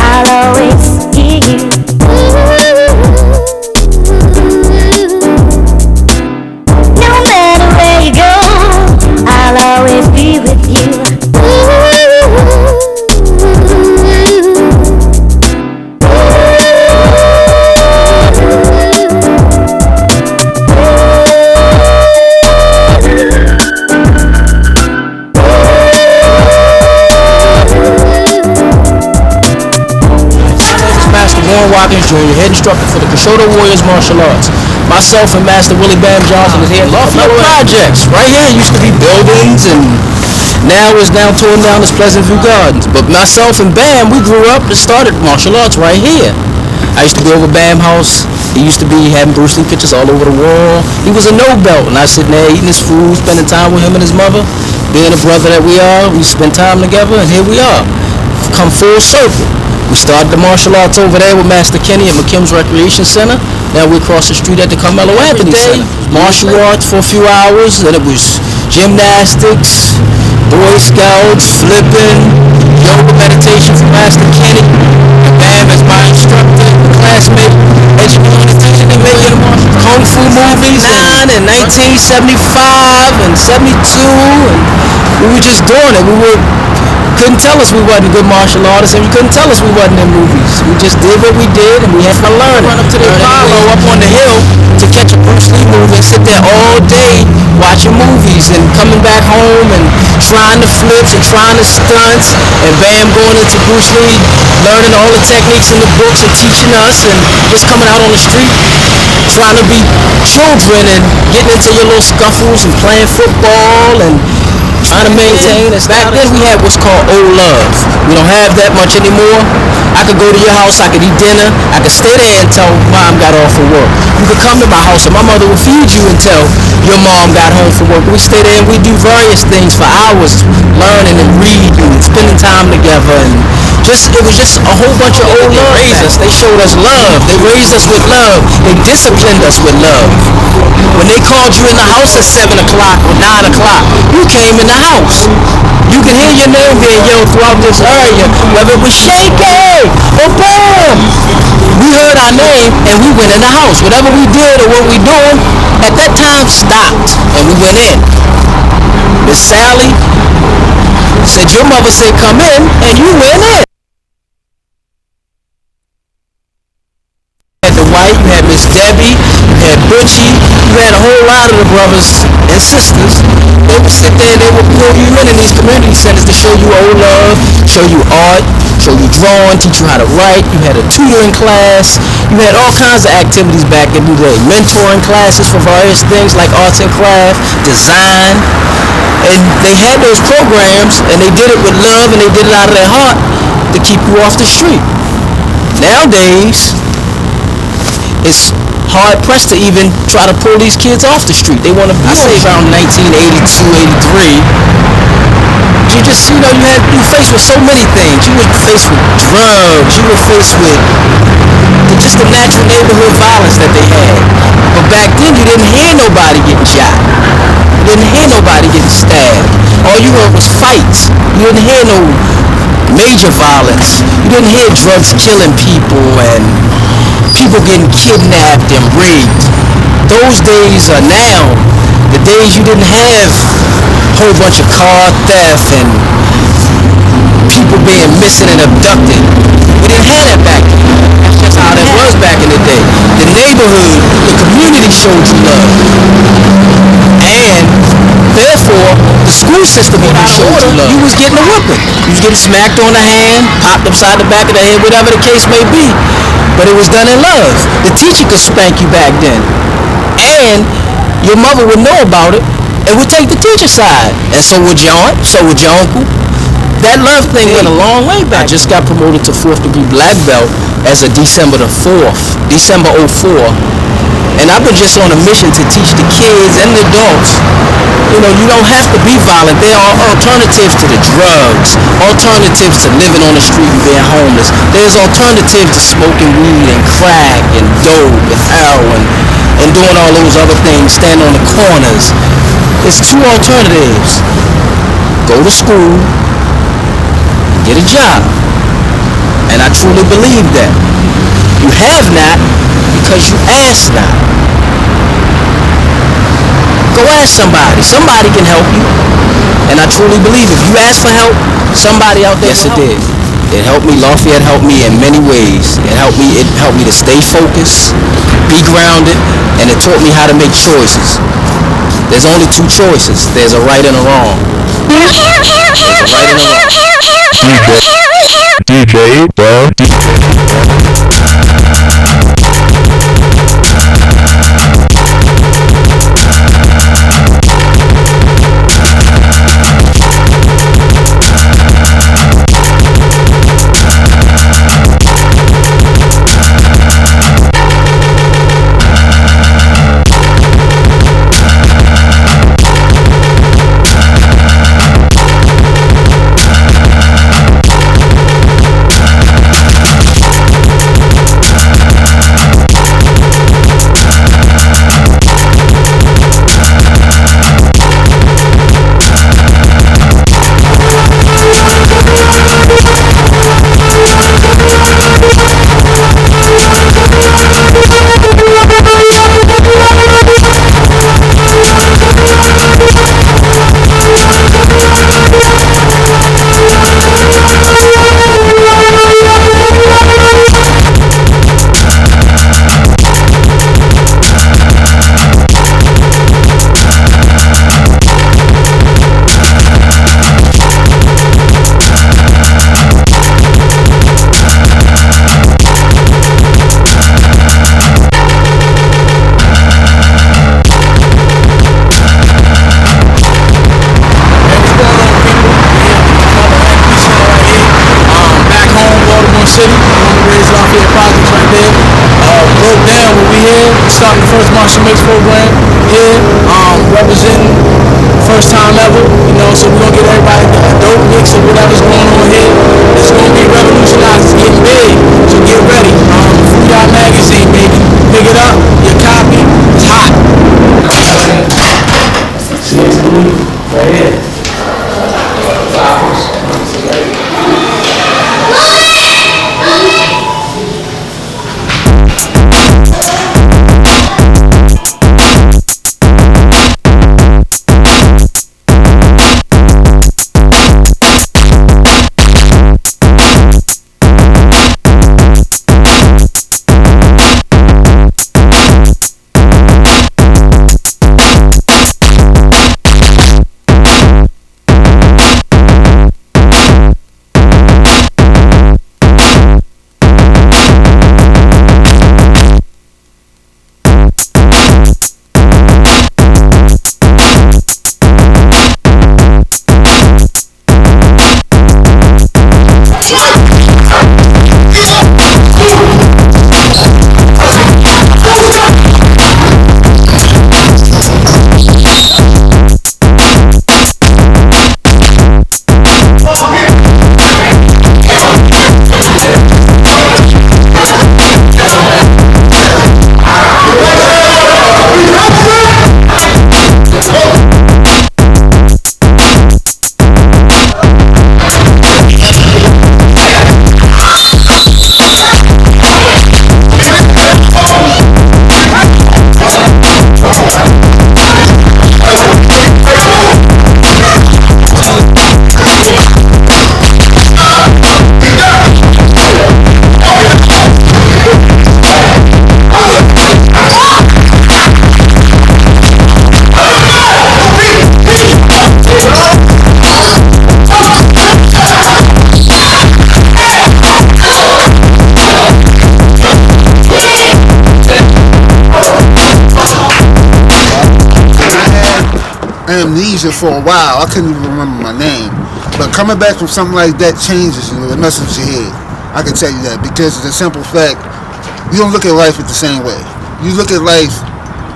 I'll always hear you. No matter where you go, I'll always be with you. Watkins Jr., head instructor for the Kashoto Warriors Martial Arts. Myself and Master Willie Bam Johnson is here. Buffalo projects. Right here used to be buildings, and now is now torn down as Pleasant View Gardens. But myself and Bam, we grew up and started martial arts right here. I used to go over Bam house. He used to be having Bruce Lee pictures all over the wall. He was a no belt, and I was sitting there eating his food, spending time with him and his mother. Being a brother that we are, we spent time together, and here we are. Come full circle. We started the martial arts over there with Master Kenny at McKim's Recreation Center. Now we're across the street at the Carmelo Anthony Center. Martial arts for a few hours, then it was gymnastics, Boy Scouts, flipping, yoga meditation from Master Kenny. Bam as my instructor, classmate, education and making Kung Fu movies in 1975 and 72, and we were just doing it. Couldn't tell us we wasn't good martial artists, and you couldn't tell us we wasn't in movies. We just did what we did, and we had to learn. Run up to the Apollo up on the hill to catch a Bruce Lee movie and sit there all day watching movies and coming back home and trying the flips and trying the stunts, and Bam going into Bruce Lee, learning all the techniques in the books and teaching us, and just coming out on the street trying to be children and getting into your little scuffles and playing football and trying to maintain. Back then we had what's called old love. We don't have that much anymore. I could go to your house, I could eat dinner, I could stay there until mom got off for work. You could come to my house and my mother would feed you until your mom got home from work. We stay there and we do various things for hours, learning and reading and spending time together, and it was just a whole bunch of old love. They raised us, they showed us love, they raised us with love, they disciplined us with love. When they called you in the house at 7 o'clock or 9 o'clock, you came in the house. You could hear your name being yelled throughout this area, whether it was Shaky or Bam. We heard our name and we went in the house. Whatever we did or what we doing at that time stopped and we went in. Miss Sally said your mother said come in and you went in. You had the white, you had Miss Debbie, you had Butchie, you had a whole lot of the brothers and sisters. They would sit there and they would pull you in these community centers to show you old love, show you art, show you drawing, teach you how to write. You had a tutoring class. You had all kinds of activities back then. We had mentoring classes for various things like arts and craft, design. And they had those programs and they did it with love and they did it out of their heart to keep you off the street. Nowadays, it's hard pressed to even try to pull these kids off the street. They want to be around 1982, 83. You were faced with so many things. You were faced with drugs. You were faced with just the natural neighborhood violence that they had. But back then, you didn't hear nobody getting shot. You didn't hear nobody getting stabbed. All you heard was fights. You didn't hear no major violence. You didn't hear drugs killing people and people getting kidnapped and raped. Those days are now The days you didn't have a whole bunch of car theft and people being missing and abducted. We didn't have that back then. That's just how that was back in the day. The neighborhood, the community showed you love. And therefore, the school system even showed you love. You was getting a whooping. You was getting smacked on the hand, popped upside the back of the head, whatever the case may be. But it was done in love. The teacher could spank you back then. And your mother would know about it and would take the teacher's side. And so would your aunt, so would your uncle. That love thing went a long way back. I just got promoted to 4th degree black belt as of December the 4th, December 04. And I've been just on a mission to teach the kids and the adults, you know, you don't have to be violent. There are alternatives to the drugs, alternatives to living on the street and being homeless. There's alternatives to smoking weed and crack and dope and heroin and doing all those other things, standing on the corners. There's two alternatives. Go to school, get a job. And I truly believe that. You have not because you ask not. Go ask somebody. Somebody can help you. And I truly believe if you ask for help, somebody out there. Yes, it did. It helped me. Lafayette helped me in many ways. It helped me to stay focused, be grounded, and it taught me how to make choices. There's only two choices. There's a right and a wrong. There's a right and a wrong. DJ, starting the first Martial Mix program here, representing first time ever, you know, so we're going to get everybody a dope mix of whatever's going on here. It's going to be revolutionized, it's getting big, so get ready. Food Magazine, baby. Pick it up, your copy, it's hot. See, it's right here. major for a while. I couldn't even remember my name. But coming back from something like that changes, it messes with your head. I can tell you that because of the simple fact, you don't look at life the same way. You look at life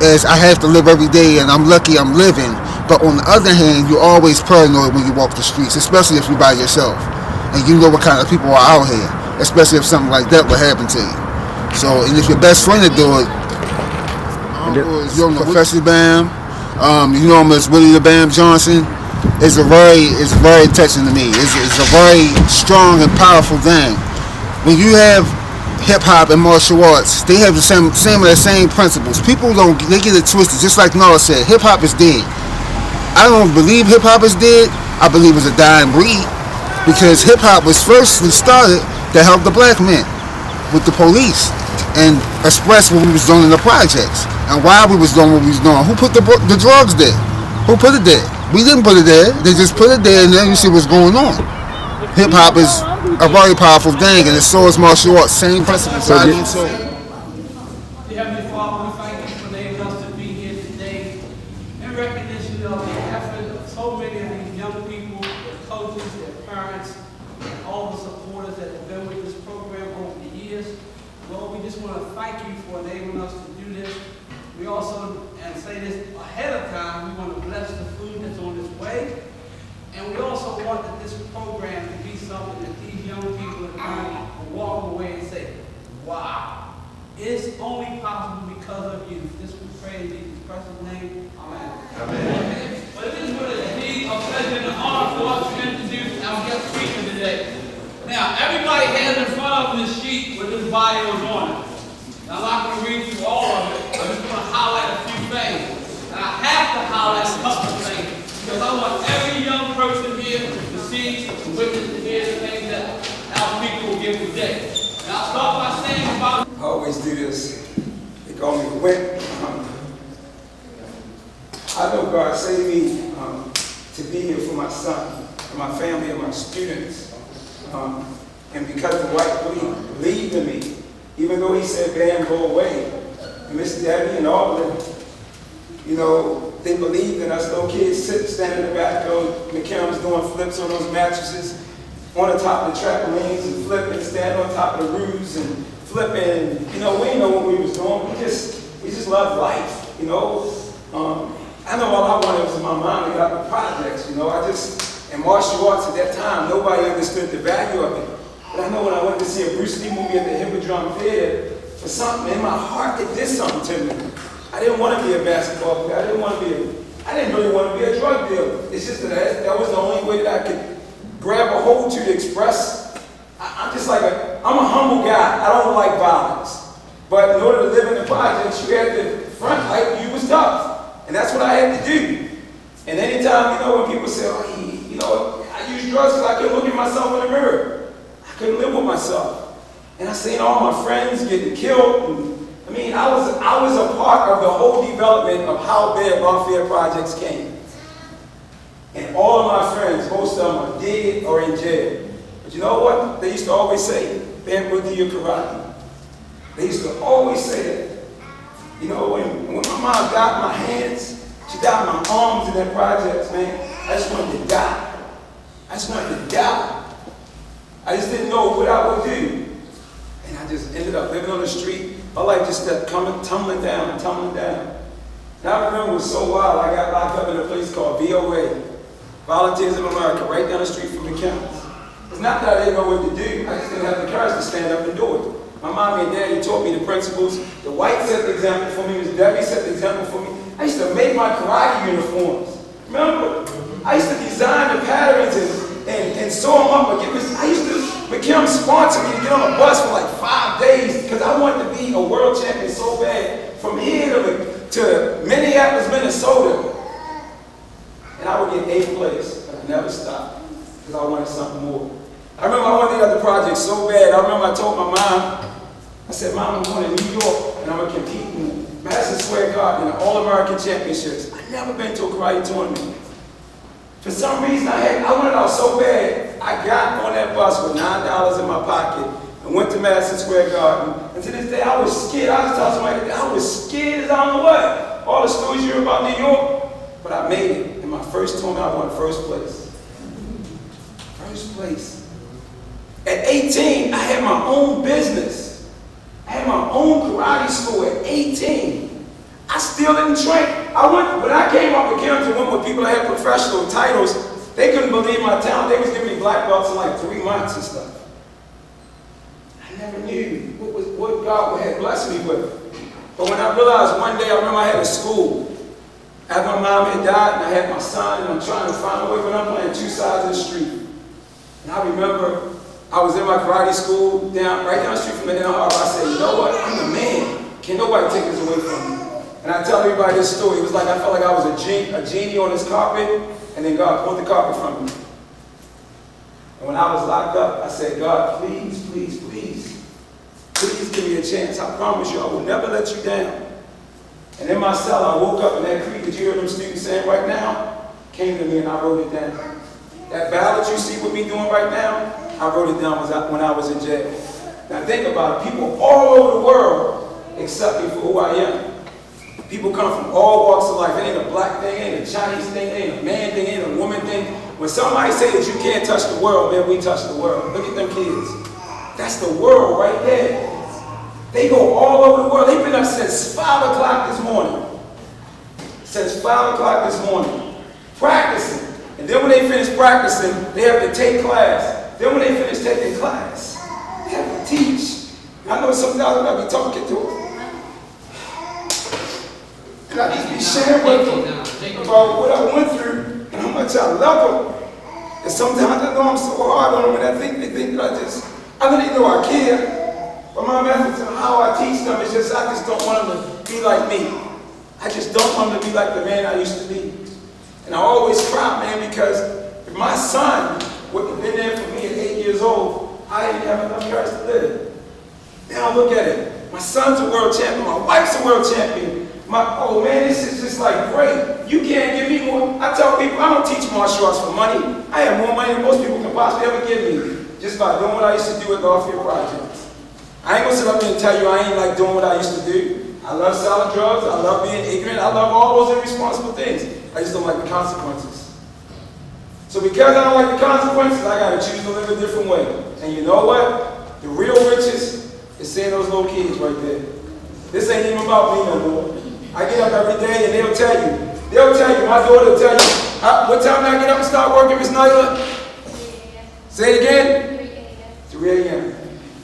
as I have to live every day and I'm lucky I'm living. But on the other hand, you're always paranoid when you walk the streets, especially if you're by yourself. And you know what kind of people are out here, especially if something like that would happen to you. So, and if your best friend to do it, you know Professor Bam, you know him as Willie the Bam Johnson, it's very touching to me. It's a very strong and powerful thing. When you have hip hop and martial arts, they have the same principles. People they get it twisted, just like Noah said, hip hop is dead. I don't believe hip hop is dead. I believe it's a dying breed because hip hop was firstly started to help the black men with the police and express what we was doing in the projects and why we was doing what we was doing. Who put the drugs there? Who put it there? We didn't put it there. They just put it there and then you see what's going on. Hip hop is a very powerful thing, and so is martial arts. Same principles, body and soul. Dear Heavenly Father, we thank you for enabling us to be here today in recognition of the effort of so many of these young people, their coaches, their parents, and all the supporters that have been with this program over the years. Lord, we just want to thank you for enabling us to do this. We also, and say this ahead of time, we want to bless the food that's on its way. And we also want that this program to be something that these young people at home will walk away and say, wow, it's only possible because of you. This we pray in Jesus' precious name. Amen. Amen. But it is with a pleasure and an honor for us to introduce our guest speaker today. Now, everybody has in front of them this sheet with this bio is on it. Now, I'm not going to read through all of it. I'm just going to highlight a few things. And I have to highlight a couple of things. Because I want every young person here to see, to witness, to hear the things that our people will give today. And I'll start by saying about... I always do this. They call me the Wit. I know God saved me to be here for my son, and my family, and my students. And because the white believed in me, even though he said, Bam, go away, and Miss Debbie and all of them, they believed in us. Little kids standing in the back of McCallum's doing flips on those mattresses, on the top of the trampolines and flipping, standing on top of the roofs and flipping. And, we didn't know what we was doing. We just loved life, I know all I wanted was my mom to get out the projects, and martial arts at that time, nobody understood the value of it. But I know when I went to see a Bruce Lee movie at the Hippodrome Theater, for something in my heart, it did something to me. I didn't want to be a basketball player. I didn't really want to be a drug dealer. It's just that was the only way that I could grab a hold to express. I'm a humble guy. I don't like violence. But in order to live in the projects, you had to front like you was tough. And that's what I had to do. And anytime, when people say, I use drugs because I couldn't look at myself in the mirror. I couldn't live with myself. And I seen all my friends getting killed. I was a part of the whole development of how bad Lafayette Projects came. And all of my friends, most of them are dead or in jail. But you know what? They used to always say, Bam, go do your karate. They used to always say that. When my mom got my hands, she got my arms in that projects, man, I just wanted to die. I just didn't know what I would do. And I just ended up living on the street. My life just kept tumbling down. And I remember it was so wild, I got locked up in a place called VOA, Volunteers of America, right down the street from McCallum's. It's not that I didn't know what to do, I just didn't have the courage to stand up and do it. My mommy and daddy taught me the principles. The white set the example for me, Miss Debbie set the example for me. I used to make my karate uniforms. Remember? I used to design the patterns and sew them up. McCallum sponsored me to get on a bus for like 5 days because I wanted to be a world champion so bad. From here to Minneapolis, Minnesota. And I would get 8th place, but I never stopped because I wanted something more. I remember I wanted to get the project so bad. I remember I told my mom, I said, Mom, I'm going to New York and I'm going to compete in Madison Square Garden in the All-American Championships. I've never been to a karate tournament. For some reason, I wanted out so bad, I got on that bus with $9 in my pocket and went to Madison Square Garden. And to this day, I was scared. I was telling somebody, I was scared as I don't know what. All the stories you hear about New York, but I made it. And my first tournament, I won first place. First place. At 18, I had my own business. I had my own karate school at 18. I still didn't train. When I came up with Kansas and went with people that had professional titles, they couldn't believe my talent. They was giving me black belts in like 3 months and stuff. I never knew what God had blessed me with. But when I realized one day, I remember I had a school. After my mom had died, and I had my son, and I'm trying to find a way, but I'm playing 2 sides of the street. And I remember I was in my karate school right down the street from the Inner Harbor. I said, you know what? I'm the man. Can't nobody take this away from me. And I tell everybody this story. It was like I felt like I was a genie on this carpet, and then God pulled the carpet from me. And when I was locked up, I said, God, please, please, please, please give me a chance. I promise you, I will never let you down. And in my cell, I woke up, and that creed that you hear them students saying right now came to me, and I wrote it down. That ballad you see with me doing right now, I wrote it down when I was in jail. Now think about it. People all over the world accept me for who I am. People come from all walks of life. It ain't a black thing, it ain't a Chinese thing, it ain't a man thing, it ain't a woman thing. When somebody says that you can't touch the world, man, we touch the world. Look at them kids. That's the world right there. They go all over the world. They've been up since 5 o'clock this morning. Since 5 o'clock this morning. Practicing. And then when they finish practicing, they have to take class. Then when they finish taking class, they have to teach. I know sometimes I'm going to be talking to them. And I just be sharing with them about what I went through and how much I love them. And sometimes I know I'm so hard on them, and they think that I know they know I care. But my methods and how I teach them is just, I just don't want them to be like me. I just don't want them to be like the man I used to be. And I always cry, man, because if my son would have been there for me at 8 years old, I didn't have enough courage to live. Now look at it. My son's a world champion. My wife's a world champion. Oh man, this is just like great. You can't give me more. I tell people, I don't teach martial arts for money. I have more money than most people can possibly ever give me just by doing what I used to do at the Off-Field Projects. I ain't gonna sit up here and tell you I ain't like doing what I used to do. I love selling drugs. I love being ignorant. I love all those irresponsible things. I just don't like the consequences. So because I don't like the consequences, I gotta choose to live a different way. And you know what? The real riches is seeing those little kids right there. This ain't even about me no more. I get up every day and they'll tell you, my daughter will tell you, what time do I get up and start working, Miss Nyla? Say it again? 3 a.m.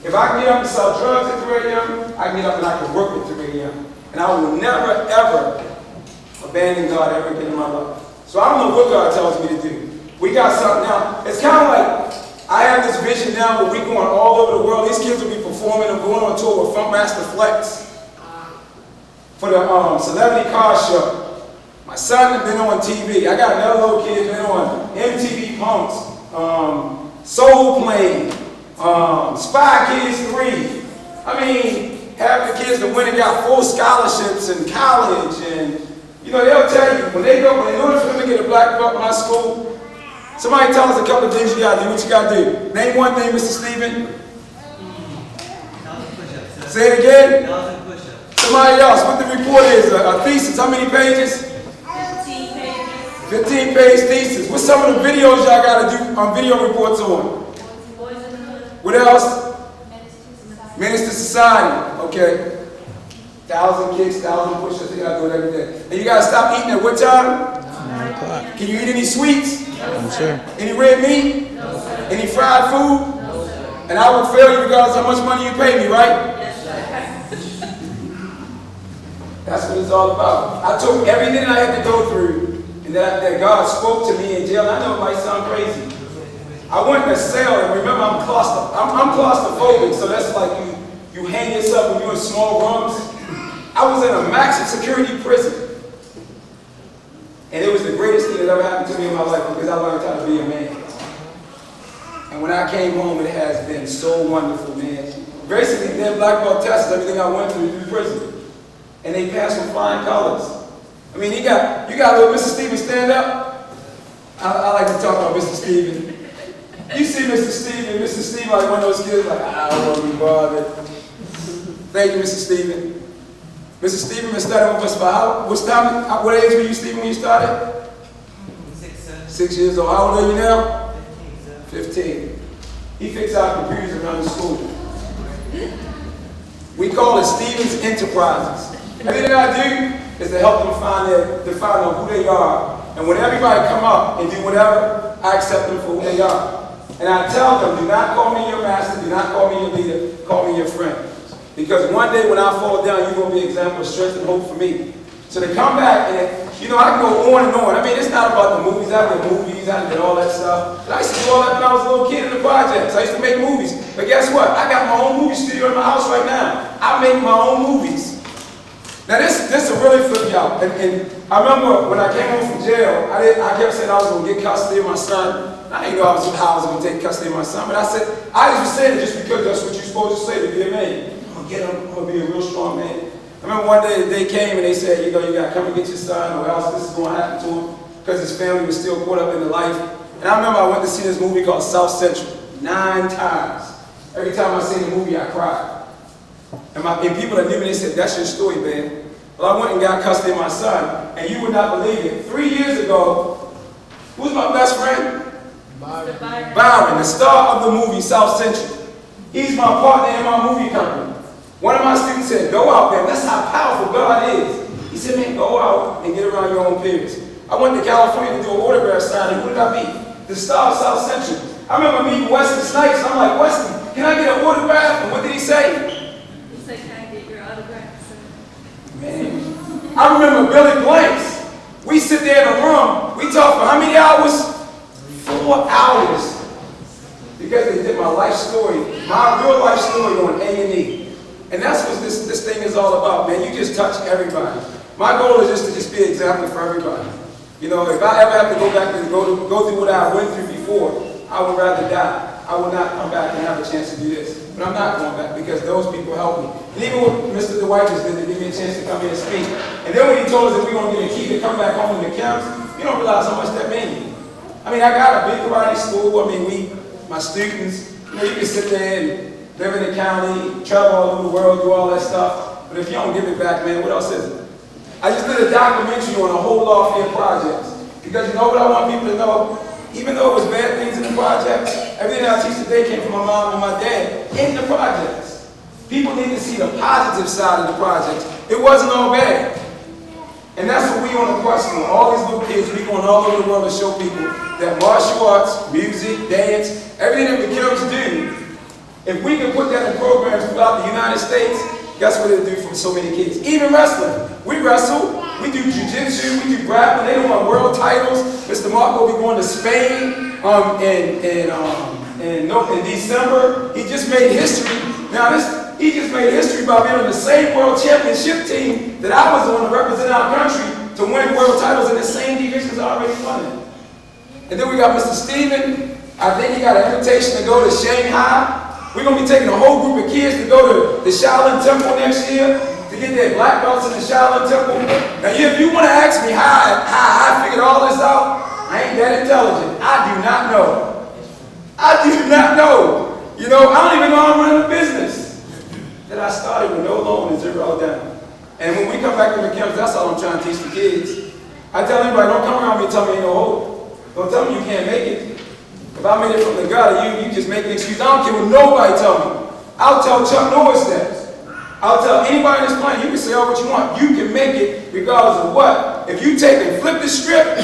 If I can get up and sell drugs at 3 a.m., I can get up and I can work at 3 a.m. And I will never, ever abandon God ever again in my life. So I don't know what God tells me to do. We got something now. It's kind of like, I have this vision now where we're going all over the world. These kids will be performing and going on tour with Funkmaster Flex for the Celebrity Car Show. My son has been on TV. I got another little kid been on MTV Punks, Soul Plane, Spy Kids 3. I mean, half the kids that went and got full scholarships in college, and you know, they'll tell you, in order for them to get a black belt in my school, somebody tell us a couple of things you gotta do. What you gotta do? Name one thing, Mr. Steven. Say it again. Somebody else, what the report is, a thesis, how many pages? 15 pages. 15-page thesis. What's some of the videos y'all gotta do video reports on? What else? Menace to Society. Okay. 1,000 kicks, 1,000 push-ups, you gotta do it every day. And you gotta stop eating at what time? 9 o'clock. Can you eat any sweets? No, sir. Any red meat? No, sir. Any fried food? No, sir. And I will fail you regardless of how much money you pay me, right? That's what it's all about. I took everything I had to go through and that God spoke to me in jail. I know it might sound crazy. I went in a cell, and remember I'm claustrophobic, so that's like you hang yourself when you're in small rooms. I was in a maximum security prison. And it was the greatest thing that ever happened to me in my life because I learned how to be a man. And when I came home, it has been so wonderful, man. Basically, their black belt tests everything I went through prison. And they passed with flying colors. I mean, you got little Mr. Steven stand up. I like to talk about Mr. Steven. You see Mr. Steven like one of those kids like, I don't want to be bothered. Thank you, Mr. Steven. Mr. Steven been studying with us for what age were you, Steven, when you started? 6 years old. How old are you now? 15. He fixed our computers around the school. We call it Stevens Enterprises. Everything I do is to help them find out who they are. And when everybody come up and do whatever, I accept them for who they are. And I tell them, do not call me your master, do not call me your leader, call me your friend. Because one day when I fall down, you're going to be an example of strength and hope for me. So to come back and, you know, I can go on and on. I mean, it's not about the movies. I did movies, I did all that stuff. But I used to do all that when I was a little kid in the projects. I used to make movies. But guess what? I got my own movie studio in my house right now. I make my own movies. Now this will really flip you out. And I remember when I came home from jail, I kept saying I was going to get custody of my son. I didn't know how I was going to take custody of my son. But I just said it just because that's what you're supposed to say to be a man. I'm going to get him. I'm going to be a real strong man. I remember one day they came and they said, you know, you got to come and get your son or else this is going to happen to him because his family was still caught up in the life. And I remember I went to see this movie called South Central 9 times. Every time I seen the movie, I cried. And people that knew me, they said, that's your story, man. Well, I went and got custody of my son, and you would not believe it. 3 years ago, who's my best friend? Byron, the star of the movie South Central. He's my partner in my movie company. One of my students said, go out there. That's how powerful God is. He said, man, go out and get around your own peers. I went to California to do an autograph signing. Who did I meet? The star of South Central. I remember meeting Wesley Snipes. I'm like, Wesley, can I get an autograph? And what did he say? He said, can I get your autograph, sir? Man, I remember Billy Blanks. We sit there in a room. We talk for how many hours? 4 hours. Because they did my life story, my real life story on A&E. And that's what this thing is all about, man. You just touch everybody. My goal is just to be an example for everybody. You know, if I ever have to go back and go through what I went through before, I would rather die. I will not come back and have a chance to do this. But I'm not going back because those people helped me. And even what Mr. Dwight just did to give me a chance to come here and speak. And then when he told us that we're going to get a key to come back home in the camps, you don't realize how much that means. I mean, I got a big karate school. I mean, my students, you know, you can sit there and live in the county, travel all over the world, do all that stuff. But if you don't give it back, man, what else is it? I just did a documentary on a whole Lafayette projects. Because you know what I want people to know? Even though it was bad things in the projects, everything I teach today came from my mom and my dad in the projects. People need to see the positive side of the projects. It wasn't all bad. And that's what we on the quest for. All these little kids, we going all over the world to show people that martial arts, music, dance, everything that the kids do, if we can put that in programs throughout the United States, guess what it'll do for so many kids? Even wrestling. We wrestle, we do jiu-jitsu, we do grappling, they don't want world titles. Mr. Marco will be going to Spain in December. He just made history. Now he just made history by being on the same world championship team that I was on to represent our country to win world titles in the same divisions I already won in. And then we got Mr. Steven. I think he got an invitation to go to Shanghai. We're going to be taking a whole group of kids to go to the Shaolin Temple next year to get their black belts in the Shaolin Temple. Now, if you want to ask me how I figured all this out, I ain't that intelligent. I do not know. I do not know. You know, I don't even know I'm running a business that I started with no loan and $0 down. And when we come back to the camps, that's all I'm trying to teach the kids. I tell anybody, don't come around me and tell me ain't no hope. Don't tell me you can't make it. If I made it from the gutter, you just make an excuse. I don't care what nobody tell me. I'll tell Chuck Norris that. I'll tell anybody in this planet, you can say all what you want. You can make it regardless of what. If you take and flip the script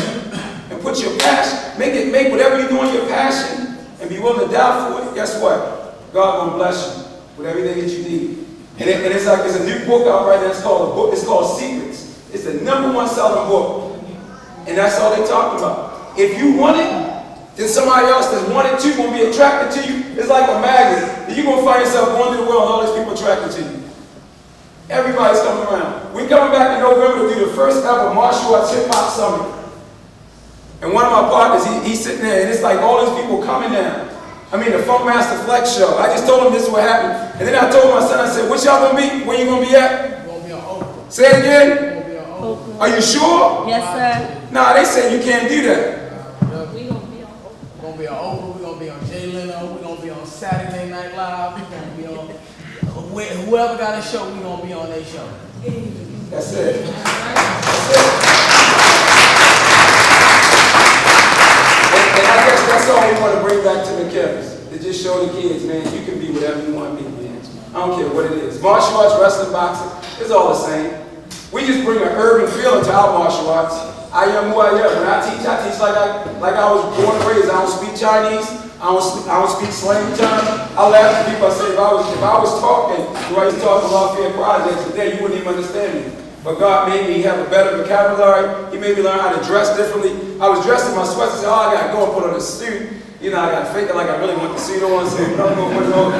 and put your passion, make whatever you're doing your passion and be willing to die for it, guess what? God gonna bless you with everything that you need. And it's like there's a new book out right now. It's called Secrets. It's the #1 selling book. And that's all they talk about. If you want it, then somebody else that's wanted to going to be attracted to you. It's like a magnet. You're going to find yourself going through the world and all these people attracted to you. Everybody's coming around. We're coming back in November to do the first ever martial arts hip-hop summit. And one of my partners, he's sitting there, and it's like all these people coming down. I mean, the Funk Master Flex show. I just told him this is what happened. And then I told my son, I said, what y'all going to be? Where you going to be at? We're going to be on Oakland. Say it again. We're going to be on Oakland. Are you sure? Yes, sir. Nah, they said you can't do that. We're going to be on Oprah, we're going to be on Jay Leno, we're going to be on Saturday Night Live, we're going to be on, whoever got a show, we're going to be on their show. That's it. That's it. we want to bring back to the kids to just show the kids, man, you can be whatever you want to be, man. I don't care what it is. Martial arts, wrestling, boxing, it's all the same. We just bring an urban feel into our martial arts. I am who I am. When I teach like I was born and raised. I don't speak Chinese. I don't speak slang term. I laugh at people. I say if I was talking the way you talk about Lafayette Projects today, you wouldn't even understand me. But God made me have a better vocabulary. He made me learn how to dress differently. I was dressed in my sweats and said, oh, I gotta go and put on a suit. You know, I gotta fake it like I really want the suit on, so I'm gonna put it on.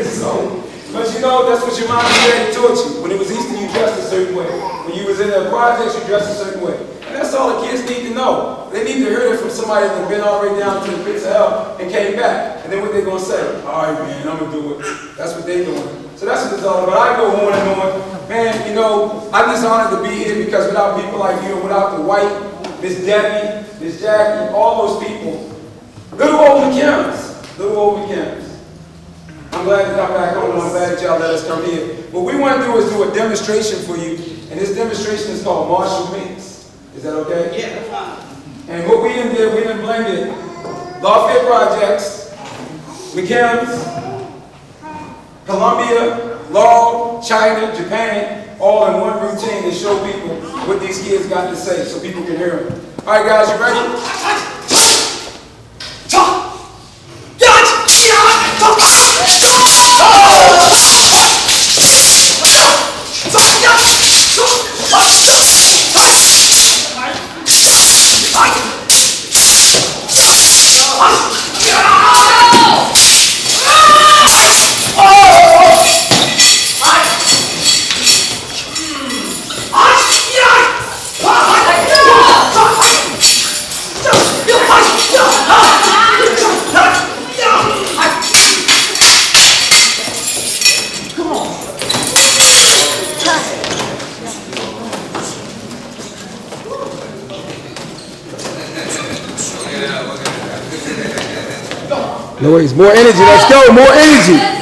So, but you know, that's what your mom and daddy taught you. When it was Easter, you dressed a certain way. When you was in the projects, you dressed a certain way. And that's all the kids need to know. They need to hear it from somebody that's been all the way down to the pits of hell and came back. And then what they gonna say? All right, man, I'm gonna do it. That's what they doing. So that's what it's all about. I go on and on. Man, you know, I'm just honored to be here because without people like you, without the white, Miss Debbie, Miss Jackie, all those people, little old McKinnons, little old McKinnons. I'm glad to come back home. I'm glad that y'all let us come here. What we want to do is do a demonstration for you, and this demonstration is called martial mix. Is that okay? Yeah, that's fine. And what we did, we done blended Lafayette Projects, McKinnons, Colombia, Law, China, Japan, all in one routine to show people what these kids got to say so people can hear them. All right, guys, you ready? No worries. More energy. Let's go. More energy.